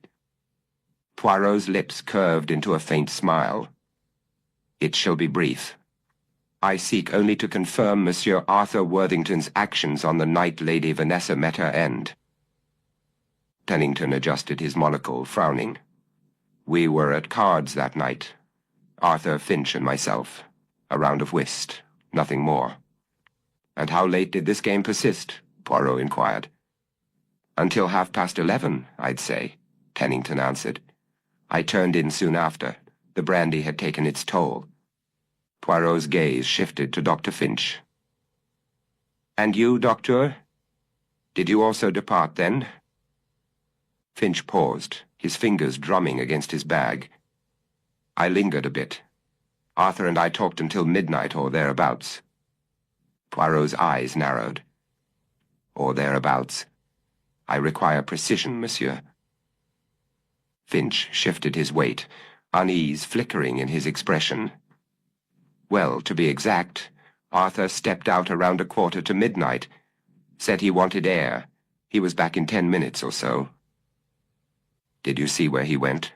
Poirot's lips curved into a faint smile. "It shall be brief. I seek only to confirm Monsieur Arthur Worthington's actions on the night Lady Vanessa met her end." Pennington adjusted his monocle, frowning. "We were at cards that night. Arthur, Finch, and myself. A round of whist. Nothing more." "And how late did this game persist?" Poirot inquired. "Until 11:30, I'd say," Pennington answered. "I turned in soon after. The brandy had taken its toll." Poirot's gaze shifted to Dr. Finch. "And you, Doctor? Did you also depart then?" Finch paused, his fingers drumming against his bag. "I lingered a bit. Arthur and I talked until midnight or thereabouts." Poirot's eyes narrowed. "Or thereabouts. I require precision, monsieur." Finch shifted his weight, unease flickering in his expression. "Well, to be exact, Arthur stepped out around 1:15 p.m. Said he wanted air. He was back in 10 minutes or so." "Did you see where he went?"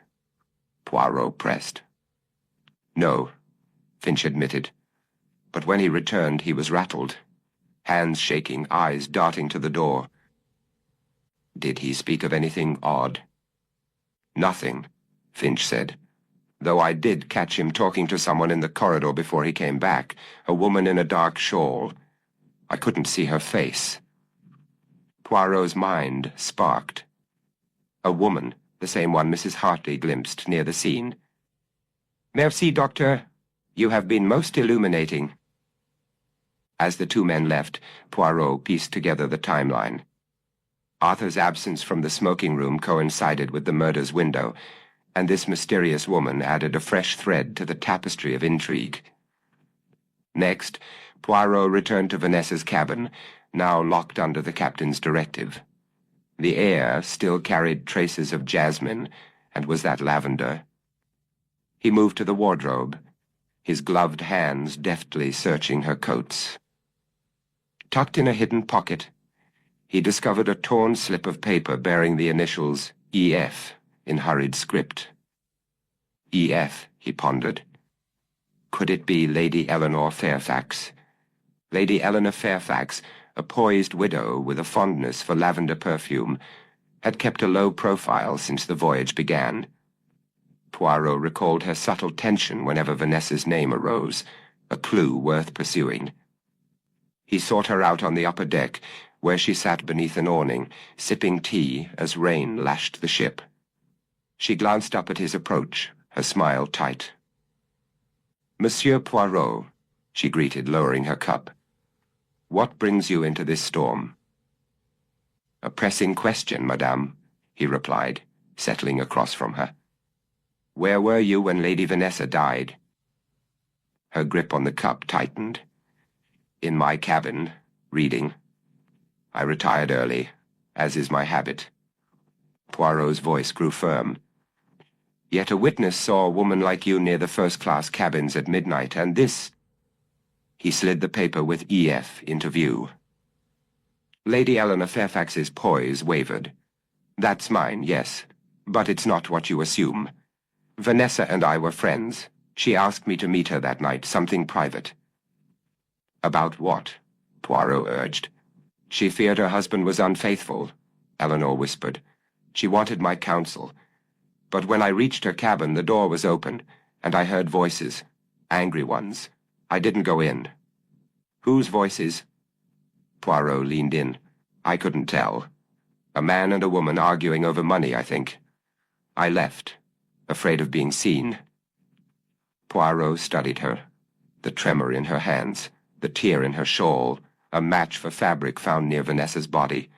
Poirot pressed. "No," Finch admitted. "But when he returned, he was rattled. Hands shaking, eyes darting to the door." "Did he speak of anything odd?" "Nothing," Finch said. "Though I did catch him talking to someone in the corridor before he came back, a woman in a dark shawl. I couldn't see her face." Poirot's mind sparked. "A woman, the same one Mrs. Hartley glimpsed near the scene." "Merci, Doctor. You have been most illuminating." As the two men left, Poirot pieced together the timeline. Arthur's absence from the smoking room coincided with the murder's window, and this mysterious woman added a fresh thread to the tapestry of intrigue. Next, Poirot returned to Vanessa's cabin, now locked under the captain's directive. The air still carried traces of jasmine, and was that lavender? He moved to the wardrobe, his gloved hands deftly searching her coats. Tucked in a hidden pocket, he discovered a torn slip of paper bearing the initials E.F. in hurried script. E.F., he pondered. Could it be Lady Eleanor Fairfax? Lady Eleanor Fairfax, a poised widow with a fondness for lavender perfume, had kept a low profile since the voyage began. Poirot recalled her subtle tension whenever Vanessa's name arose, a clue worth pursuing. He sought her out on the upper deck, where she sat beneath an awning, sipping tea as rain lashed the ship. She glanced up at his approach, her smile tight. "Monsieur Poirot," she greeted, lowering her cup. "What brings you into this storm?" "A pressing question, madame," he replied, settling across from her. "Where were you when Lady Vanessa died?" Her grip on the cup tightened. "In my cabin, reading. I retired early, as is my habit." Poirot's voice grew firm. "Yet a witness saw a woman like you near the first-class cabins at midnight, and this—" He slid the paper with E.F. into view. Lady Eleanor Fairfax's poise wavered. "That's mine, yes, but it's not what you assume. Vanessa and I were friends. She asked me to meet her that night, something private." "About what?" Poirot urged. "She feared her husband was unfaithful," Eleanor whispered. "She wanted my counsel. But when I reached her cabin, the door was open, and I heard voices, angry ones. I didn't go in." "Whose voices?" Poirot leaned in. "I couldn't tell. A man and a woman arguing over money, I think. I left, afraid of being seen." Poirot studied her, the tremor in her hands, the tear in her shawl, a match for fabric found near Vanessa's body.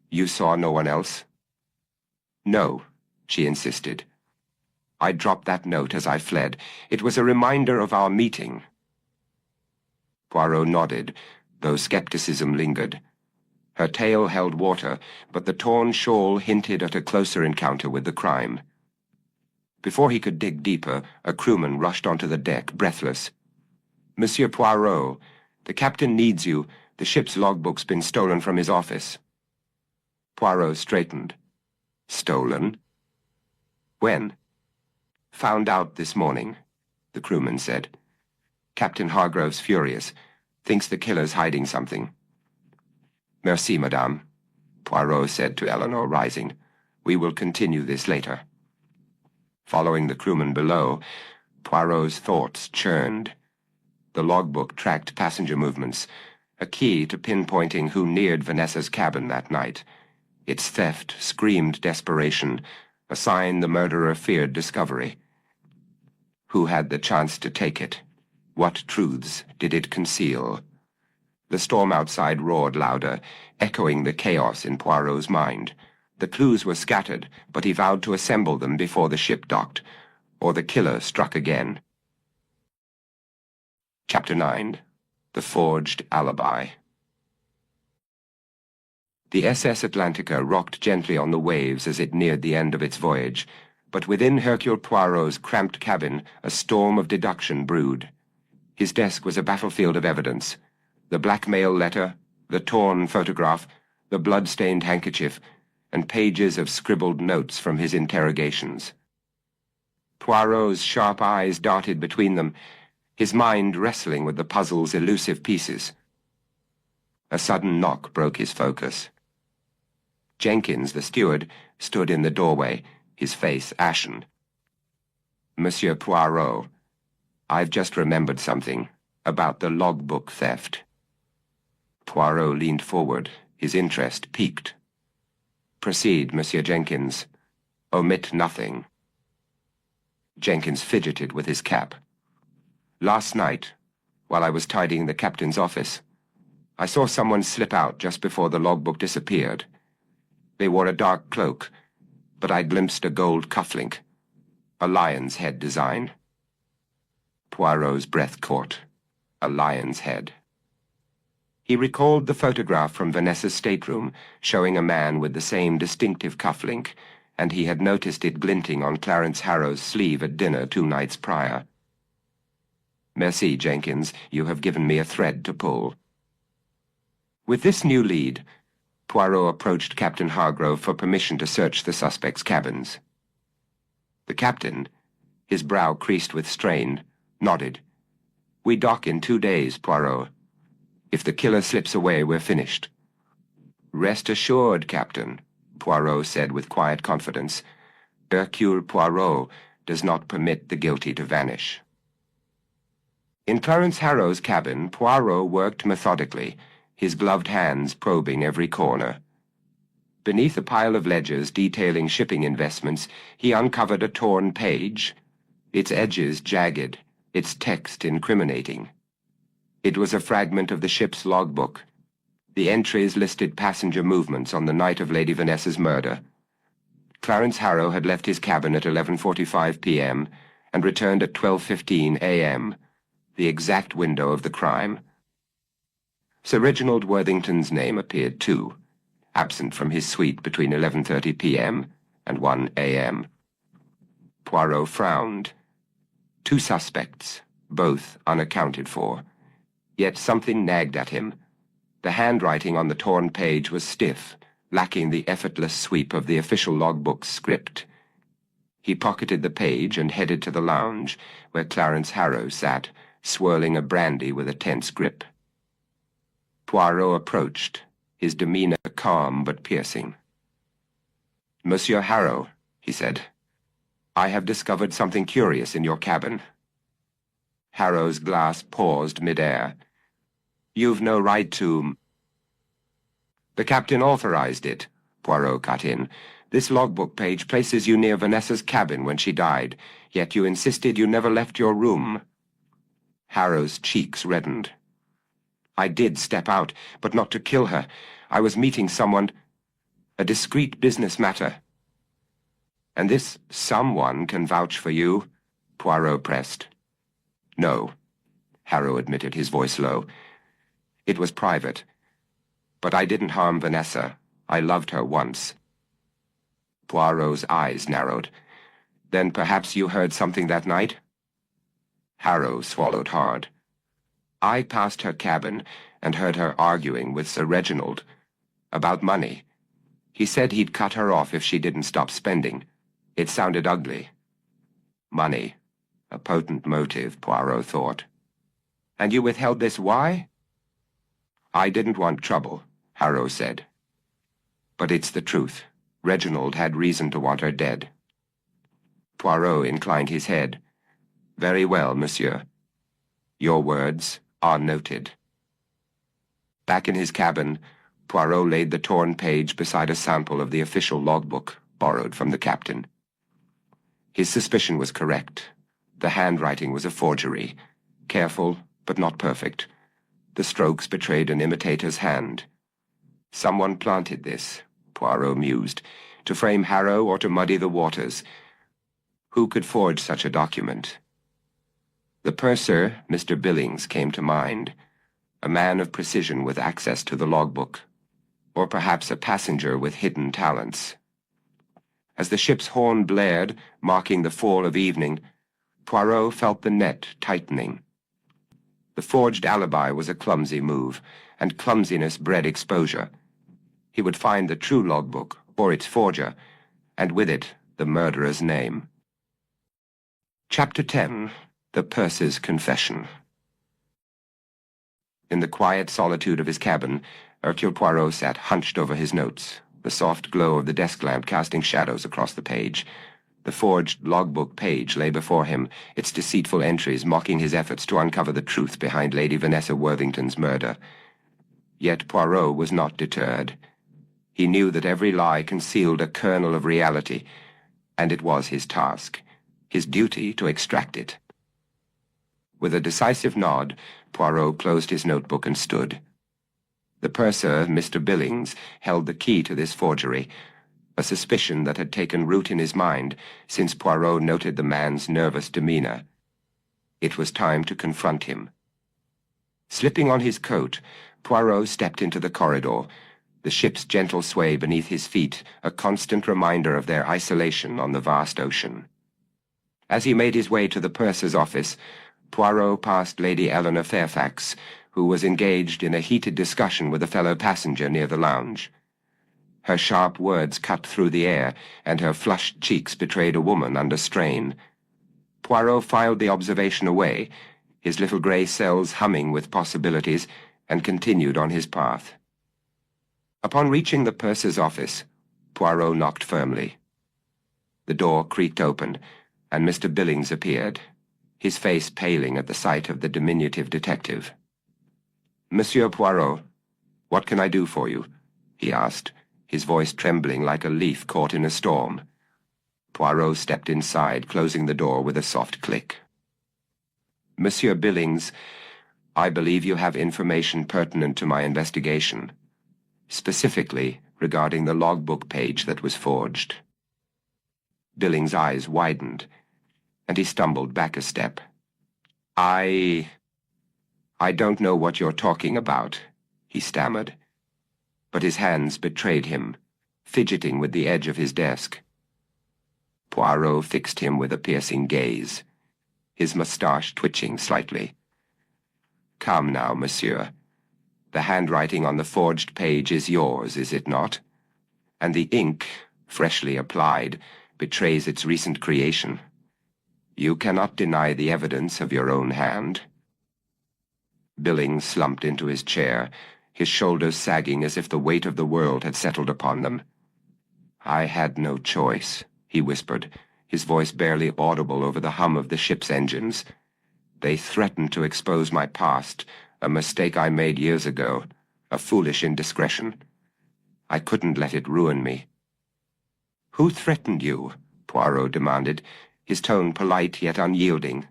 "You saw no one else?" "No," she insisted. I dropped that note as I fled. It was a reminder of our meeting." Poirot nodded, though skepticism lingered. Her tale held water, but the torn shawl hinted at a closer encounter with the crime. Before he could dig deeper, a crewman rushed onto the deck, breathless. "Monsieur Poirot, the captain needs you. The ship's logbook's been stolen from his office." Poirot straightened. "Stolen? When?" "Found out this morning," the crewman said. "Captain Hargrove's furious. Thinks the killer's hiding something." "Merci, madame," Poirot said to Eleanor, rising. "We will continue this later." Following the crewman below, Poirot's thoughts churned. The logbook tracked passenger movements, a key to pinpointing who neared Vanessa's cabin that night. Its theft screamed desperation, a sign the murderer feared discovery. Who had the chance to take it? What truths did it conceal? The storm outside roared louder, echoing the chaos in Poirot's mind. The clues were scattered, but he vowed to assemble them before the ship docked, or the killer struck again. Chapter 9. The Forged Alibi. The SS Atlantica rocked gently on the waves as it neared the end of its voyage, but within Hercule Poirot's cramped cabin a storm of deduction brewed. His desk was a battlefield of evidence. The blackmail letter, the torn photograph, the blood-stained handkerchief, and pages of scribbled notes from his interrogations. Poirot's sharp eyes darted between them, his mind wrestling with the puzzle's elusive pieces. A sudden knock broke his focus. Jenkins, the steward, stood in the doorway, his face ashen. "Monsieur Poirot, I've just remembered something about the logbook theft." Poirot leaned forward, his interest piqued. "Proceed, Monsieur Jenkins. Omit nothing." Jenkins fidgeted with his cap. "Last night, while I was tidying the captain's office, I saw someone slip out just before the logbook disappeared. They wore a dark cloak, but I glimpsed a gold cufflink, a lion's head design." Poirot's breath caught. A lion's head. He recalled the photograph from Vanessa's stateroom, showing a man with the same distinctive cufflink, and he had noticed it glinting on Clarence Harrow's sleeve at dinner 2 nights prior. "Merci, Jenkins, you have given me a thread to pull." With this new lead, Poirot approached Captain Hargrove for permission to search the suspect's cabins. The captain, his brow creased with strain, nodded. "We dock in 2 days, Poirot. If the killer slips away, we're finished." "Rest assured, Captain," Poirot said with quiet confidence. "Hercule Poirot does not permit the guilty to vanish." In Clarence Harrow's cabin, Poirot worked methodically, his gloved hands probing every corner. Beneath a pile of ledgers detailing shipping investments, he uncovered a torn page, its edges jagged, its text incriminating. It was a fragment of the ship's logbook. The entries listed passenger movements on the night of Lady Vanessa's murder. Clarence Harrow had left his cabin at 11:45 p.m. and returned at 12:15 a.m., the exact window of the crime. Sir Reginald Worthington's name appeared too, absent from his suite between 11:30 p.m. and 1 a.m. Poirot frowned. 2 suspects, both unaccounted for. Yet something nagged at him. The handwriting on the torn page was stiff, lacking the effortless sweep of the official logbook's script. He pocketed the page and headed to the lounge, where Clarence Harrow sat, swirling a brandy with a tense grip. Poirot approached, his demeanor calm but piercing. "Monsieur Harrow," he said, "I have discovered something curious in your cabin." Harrow's glass paused mid-air. "You've no right to—" "The captain authorized it," Poirot cut in. "This logbook page places you near Vanessa's cabin when she died, yet you insisted you never left your room." Harrow's cheeks reddened. "I did step out, but not to kill her. I was meeting someone. A discreet business matter." And this someone can vouch for you? Poirot pressed. No, Harrow admitted, his voice low. It was private. But I didn't harm Vanessa. I loved her once. Poirot's eyes narrowed. Then perhaps you heard something that night? Harrow swallowed hard. I passed her cabin and heard her arguing with Sir Reginald about money. He said he'd cut her off if she didn't stop spending. It sounded ugly. Money. A potent motive, Poirot thought. And you withheld this why? I didn't want trouble, Harrow said. But it's the truth. Reginald had reason to want her dead. Poirot inclined his head. Very well, monsieur. Your words are noted. Back in his cabin, Poirot laid the torn page beside a sample of the official logbook borrowed from the captain. His suspicion was correct. The handwriting was a forgery, careful but not perfect. The strokes betrayed an imitator's hand. Someone planted this, Poirot mused, to frame Harrow or to muddy the waters. Who could forge such a document? The purser, Mr. Billings, came to mind, a man of precision with access to the logbook, or perhaps a passenger with hidden talents. As the ship's horn blared, marking the fall of evening, Poirot felt the net tightening. The forged alibi was a clumsy move, and clumsiness bred exposure. He would find the true logbook, or its forger, and with it the murderer's name. Chapter 10. The Purser's Confession. In the quiet solitude of his cabin, Hercule Poirot sat hunched over his notes, the soft glow of the desk lamp casting shadows across the page. The forged logbook page lay before him, its deceitful entries mocking his efforts to uncover the truth behind Lady Vanessa Worthington's murder. Yet Poirot was not deterred. He knew that every lie concealed a kernel of reality, and it was his task, his duty to extract it. With a decisive nod, Poirot closed his notebook and stood. The purser, Mr. Billings, held the key to this forgery, a suspicion that had taken root in his mind since Poirot noted the man's nervous demeanor. It was time to confront him. Slipping on his coat, Poirot stepped into the corridor, the ship's gentle sway beneath his feet a constant reminder of their isolation on the vast ocean. As he made his way to the purser's office, Poirot passed Lady Eleanor Fairfax, who was engaged in a heated discussion with a fellow passenger near the lounge. Her sharp words cut through the air, and her flushed cheeks betrayed a woman under strain. Poirot filed the observation away, his little grey cells humming with possibilities, and continued on his path. Upon reaching the purser's office, Poirot knocked firmly. The door creaked open, and Mr. Billings appeared, his face paling at the sight of the diminutive detective. "Monsieur Poirot, what can I do for you?" he asked, his voice trembling like a leaf caught in a storm. Poirot stepped inside, closing the door with a soft click. "Monsieur Billings, I believe you have information pertinent to my investigation, specifically regarding the logbook page that was forged." Billings' eyes widened, and he stumbled back a step. I don't know what you're talking about," he stammered. But his hands betrayed him, fidgeting with the edge of his desk. Poirot fixed him with a piercing gaze, his moustache twitching slightly. "Come now, monsieur. The handwriting on the forged page is yours, is it not? And the ink, freshly applied, betrays its recent creation. You cannot deny the evidence of your own hand." Billings slumped into his chair, his shoulders sagging as if the weight of the world had settled upon them. "I had no choice," he whispered, his voice barely audible over the hum of the ship's engines. "They threatened to expose my past, a mistake I made years ago, a foolish indiscretion. I couldn't let it ruin me." "Who threatened you?" Poirot demanded, his tone polite yet unyielding.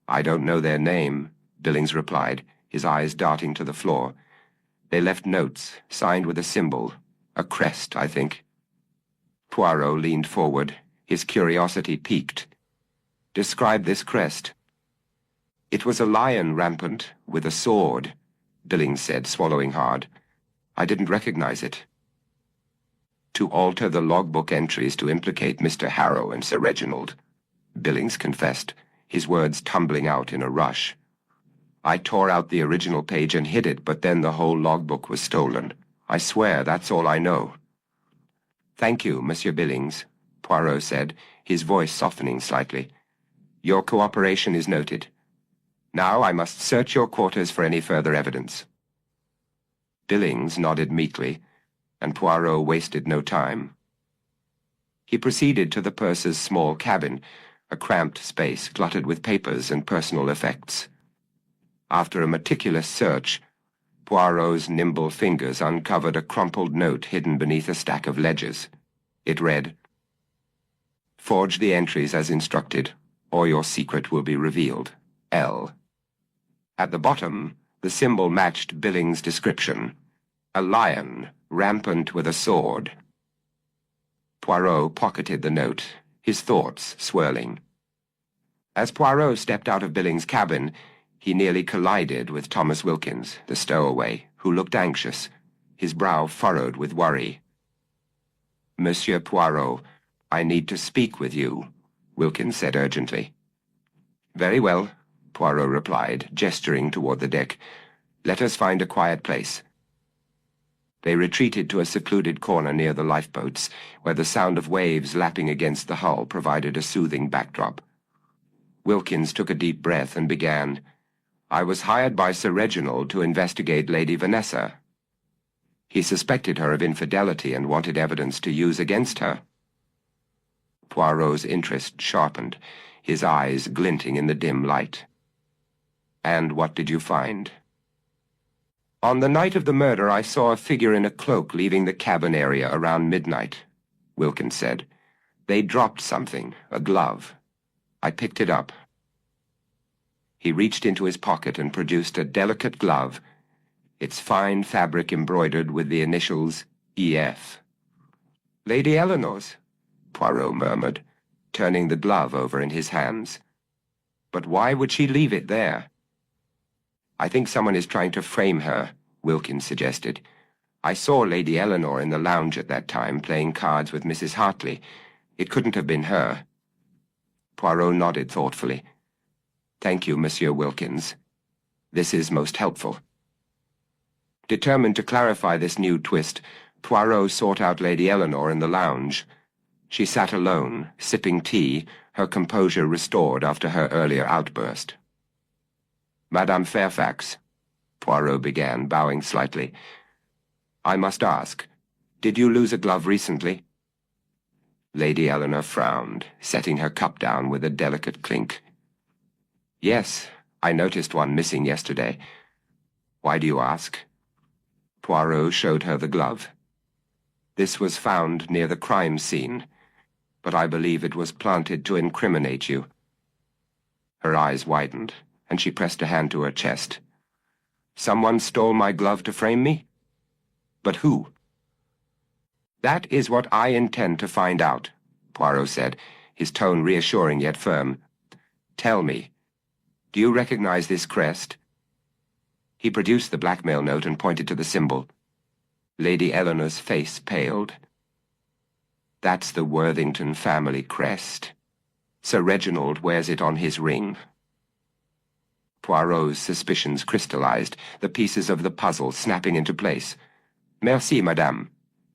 "I don't know their name," Billings replied, his eyes darting to the floor. "They left notes, signed with a symbol, a crest, I think." Poirot leaned forward, his curiosity piqued. "Describe this crest." "It was a lion rampant, with a sword," Billings said, swallowing hard. "I didn't recognize it." "To alter the logbook entries to implicate Mr. Harrow and Sir Reginald," Billings confessed, his words tumbling out in a rush. "I tore out the original page and hid it, but then the whole logbook was stolen. I swear that's all I know." "Thank you, Monsieur Billings," Poirot said, his voice softening slightly. "Your cooperation is noted. Now I must search your quarters for any further evidence." Billings nodded meekly, and Poirot wasted no time. He proceeded to the purser's small cabin, a cramped space cluttered with papers and personal effects. After a meticulous search, Poirot's nimble fingers uncovered a crumpled note hidden beneath a stack of ledgers. It read, "Forge the entries as instructed, or your secret will be revealed. L." At the bottom, the symbol matched Billings' description. A lion, rampant with a sword. Poirot pocketed the note, his thoughts swirling. As Poirot stepped out of Billings' cabin, he nearly collided with Thomas Wilkins, the stowaway, who looked anxious, his brow furrowed with worry. "Monsieur Poirot, I need to speak with you," Wilkins said urgently. "Very well," Poirot replied, gesturing toward the deck. "Let us find a quiet place." They retreated to a secluded corner near the lifeboats, where the sound of waves lapping against the hull provided a soothing backdrop. Wilkins took a deep breath and began, "I was hired by Sir Reginald to investigate Lady Vanessa. He suspected her of infidelity and wanted evidence to use against her." Poirot's interest sharpened, his eyes glinting in the dim light. "And what did you find?" "On the night of the murder, I saw a figure in a cloak leaving the cabin area around midnight," Wilkins said. "They dropped something, a glove. I picked it up." He reached into his pocket and produced a delicate glove, its fine fabric embroidered with the initials E.F. "Lady Eleanor's," Poirot murmured, turning the glove over in his hands. "But why would she leave it there?" "I think someone is trying to frame her," Wilkins suggested. "I saw Lady Eleanor in the lounge at that time, playing cards with Mrs. Hartley. It couldn't have been her." Poirot nodded thoughtfully. "Thank you, Monsieur Wilkins. This is most helpful." Determined to clarify this new twist, Poirot sought out Lady Eleanor in the lounge. She sat alone, sipping tea, her composure restored after her earlier outburst. "Madame Fairfax," Poirot began, bowing slightly, "I must ask, did you lose a glove recently?" Lady Eleanor frowned, setting her cup down with a delicate clink. "Yes, I noticed one missing yesterday. Why do you ask?" Poirot showed her the glove. "This was found near the crime scene, but I believe it was planted to incriminate you." Her eyes widened, and she pressed a hand to her chest. "Someone stole my glove to frame me? But who?" "That is what I intend to find out," Poirot said, his tone reassuring yet firm. "Tell me, do you recognize this crest?" He produced the blackmail note and pointed to the symbol. Lady Eleanor's face paled. "That's the Worthington family crest. Sir Reginald wears it on his ring." Poirot's suspicions crystallized, the pieces of the puzzle snapping into place. "Merci, madame.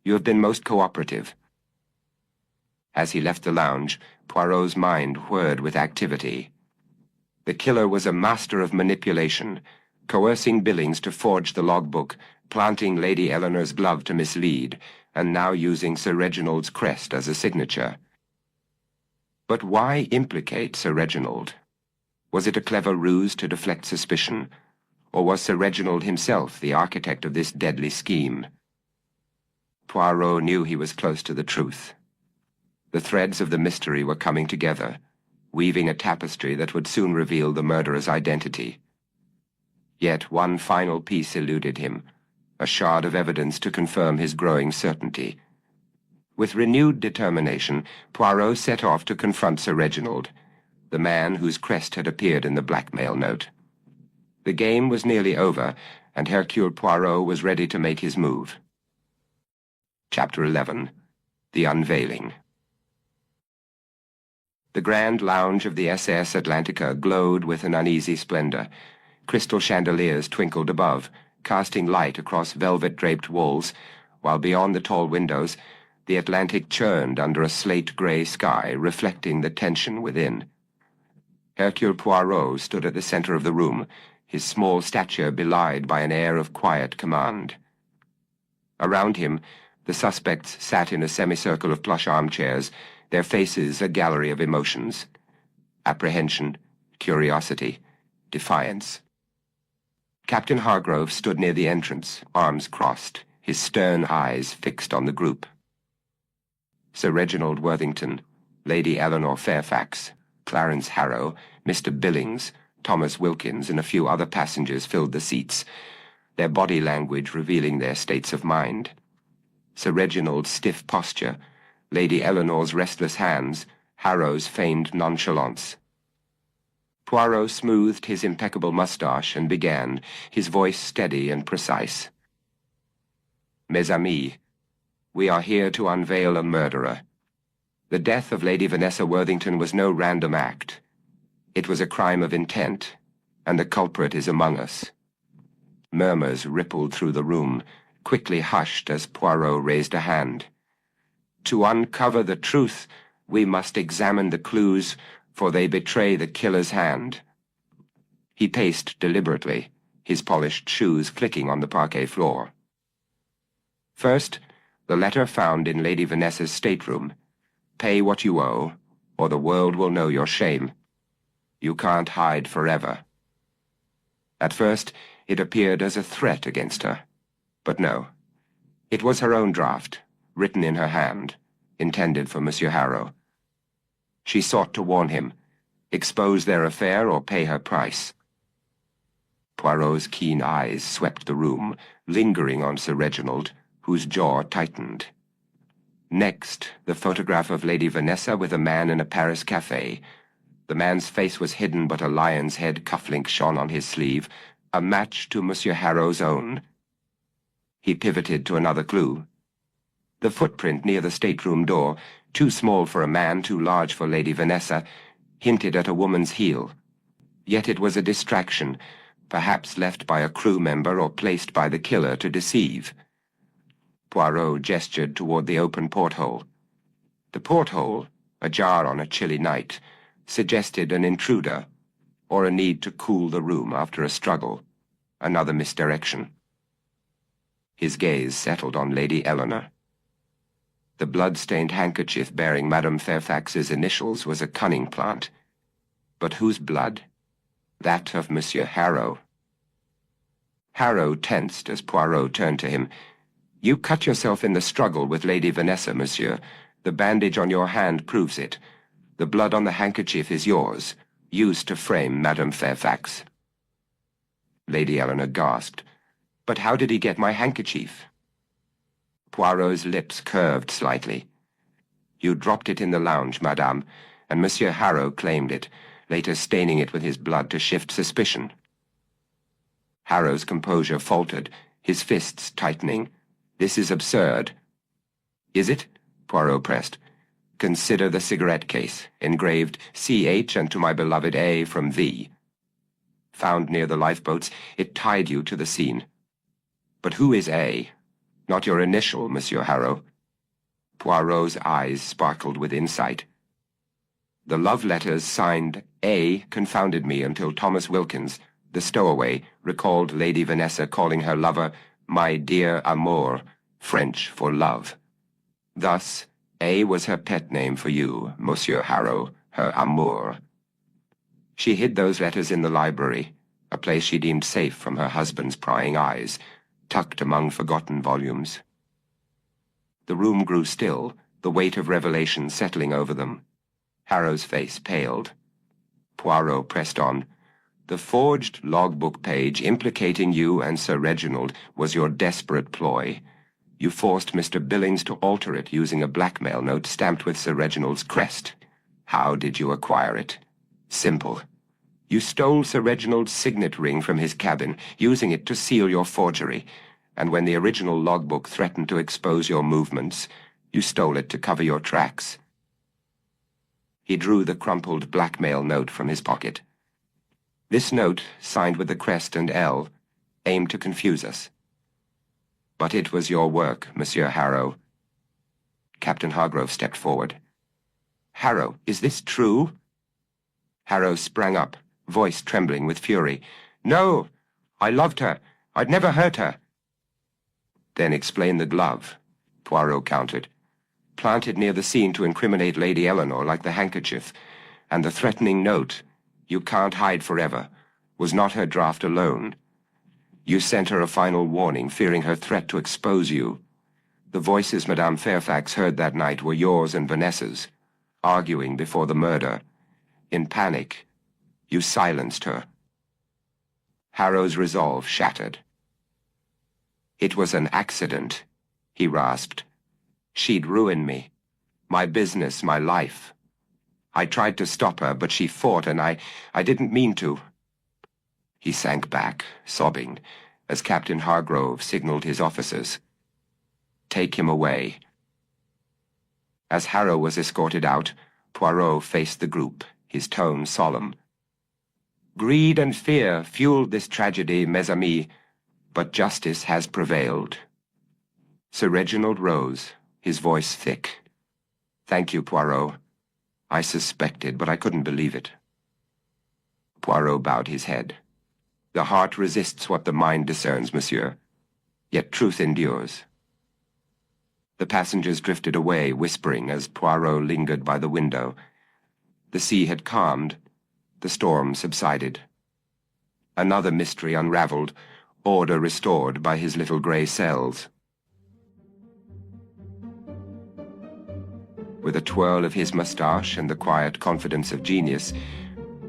You have been most cooperative." As he left the lounge, Poirot's mind whirred with activity. The killer was a master of manipulation, coercing Billings to forge the logbook, planting Lady Eleanor's glove to mislead, and now using Sir Reginald's crest as a signature. But why implicate Sir Reginald? Was it a clever ruse to deflect suspicion, or was Sir Reginald himself the architect of this deadly scheme? Poirot knew he was close to the truth. The threads of the mystery were coming together, weaving a tapestry that would soon reveal the murderer's identity. Yet one final piece eluded him, a shard of evidence to confirm his growing certainty. With renewed determination, Poirot set off to confront Sir Reginald, the man whose crest had appeared in the blackmail note. The game was nearly over, and Hercule Poirot was ready to make his move. Chapter 11. The Unveiling. The grand lounge of the SS Atlantica glowed with an uneasy splendor. Crystal chandeliers twinkled above, casting light across velvet-draped walls, while beyond the tall windows, the Atlantic churned under a slate-gray sky, reflecting the tension within. Hercule Poirot stood at the center of the room, his small stature belied by an air of quiet command. Around him, the suspects sat in a semicircle of plush armchairs, their faces a gallery of emotions: apprehension, curiosity, defiance. Captain Hargrove stood near the entrance, arms crossed, his stern eyes fixed on the group. Sir Reginald Worthington, Lady Eleanor Fairfax, Clarence Harrow, Mr. Billings, Thomas Wilkins, and a few other passengers filled the seats, their body language revealing their states of mind. Sir Reginald's stiff posture, Lady Eleanor's restless hands, Harrow's feigned nonchalance. Poirot smoothed his impeccable moustache and began, his voice steady and precise. Mes amis, we are here to unveil a murderer. The death of Lady Vanessa Worthington was no random act. It was a crime of intent, and the culprit is among us. Murmurs rippled through the room, quickly hushed as Poirot raised a hand. To uncover the truth, we must examine the clues, for they betray the killer's hand. He paced deliberately, his polished shoes clicking on the parquet floor. First, the letter found in Lady Vanessa's stateroom. Pay what you owe, or the world will know your shame. You can't hide forever. At first, it appeared as a threat against her. But no. It was her own draft, written in her hand, intended for Monsieur Harrow. She sought to warn him, expose their affair or pay her price. Poirot's keen eyes swept the room, lingering on Sir Reginald, whose jaw tightened. Next, the photograph of Lady Vanessa with a man in a Paris café. The man's face was hidden, but a lion's head cufflink shone on his sleeve, a match to Monsieur Harrow's own. He pivoted to another clue. The footprint near the stateroom door, too small for a man, too large for Lady Vanessa, hinted at a woman's heel. Yet it was a distraction, perhaps left by a crew member or placed by the killer to deceive. Poirot gestured toward the open porthole. The porthole, ajar on a chilly night, suggested an intruder, or a need to cool the room after a struggle, another misdirection. His gaze settled on Lady Eleanor. The blood-stained handkerchief bearing Madame Fairfax's initials was a cunning plant. But whose blood? That of Monsieur Harrow. Harrow tensed as Poirot turned to him. You cut yourself in the struggle with Lady Vanessa, monsieur. The bandage on your hand proves it. The blood on the handkerchief is yours, used to frame Madame Fairfax. Lady Eleanor gasped. But how did he get my handkerchief? Poirot's lips curved slightly. You dropped it in the lounge, madame, and Monsieur Harrow claimed it, later staining it with his blood to shift suspicion. Harrow's composure faltered, his fists tightening. This is absurd. Is it? Poirot pressed. Consider the cigarette case, engraved C.H. and to my beloved A from V. Found near the lifeboats, it tied you to the scene. But who is A? Not your initial, Monsieur Harrow. Poirot's eyes sparkled with insight. The love letters signed A confounded me until Thomas Wilkins, the stowaway, recalled Lady Vanessa calling her lover my dear amour, French for love. Thus, A was her pet name for you, Monsieur Harrow, her amour. She hid those letters in the library, a place she deemed safe from her husband's prying eyes, tucked among forgotten volumes. The room grew still, the weight of revelation settling over them. Harrow's face paled. Poirot pressed on. The forged logbook page implicating you and Sir Reginald was your desperate ploy. You forced Mr. Billings to alter it using a blackmail note stamped with Sir Reginald's crest. How did you acquire it? Simple. You stole Sir Reginald's signet ring from his cabin, using it to seal your forgery, and when the original logbook threatened to expose your movements, you stole it to cover your tracks. He drew the crumpled blackmail note from his pocket. This note, signed with the crest and L, aimed to confuse us. But it was your work, Monsieur Harrow. Captain Hargrove stepped forward. Harrow, is this true? Harrow sprang up, voice trembling with fury. No! I loved her. I'd never hurt her. Then explain the glove, Poirot countered. Planted near the scene to incriminate Lady Eleanor like the handkerchief, and the threatening note, you can't hide forever, was not her draft alone. You sent her a final warning, fearing her threat to expose you. The voices Madame Fairfax heard that night were yours and Vanessa's, arguing before the murder. In panic, you silenced her. Harrow's resolve shattered. It was an accident, he rasped. She'd ruin me. My business, my life. I tried to stop her, but she fought, and I didn't mean to. He sank back, sobbing, as Captain Hargrove signaled his officers. Take him away. As Harrow was escorted out, Poirot faced the group, his tone solemn. Greed and fear fueled this tragedy, mes amis, but justice has prevailed. Sir Reginald rose, his voice thick. Thank you, Poirot. I suspected, but I couldn't believe it. Poirot bowed his head. The heart resists what the mind discerns, monsieur. Yet truth endures. The passengers drifted away, whispering, as Poirot lingered by the window. The sea had calmed. The storm subsided. Another mystery unraveled, order restored by his little grey cells. With a twirl of his moustache and the quiet confidence of genius,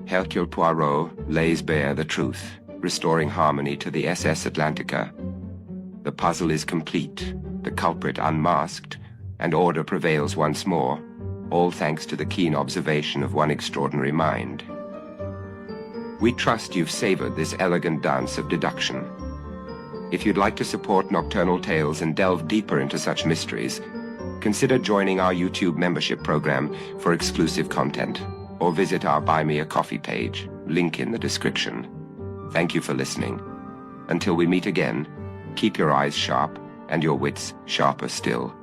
Hercule Poirot lays bare the truth, restoring harmony to the SS Atlantica. The puzzle is complete, the culprit unmasked, and order prevails once more, all thanks to the keen observation of one extraordinary mind. We trust you've savored this elegant dance of deduction. If you'd like to support Nocturnal Tales and delve deeper into such mysteries, consider joining our YouTube membership program for exclusive content, or visit our Buy Me a Coffee page, link in the description. Thank you for listening. Until we meet again, keep your eyes sharp and your wits sharper still.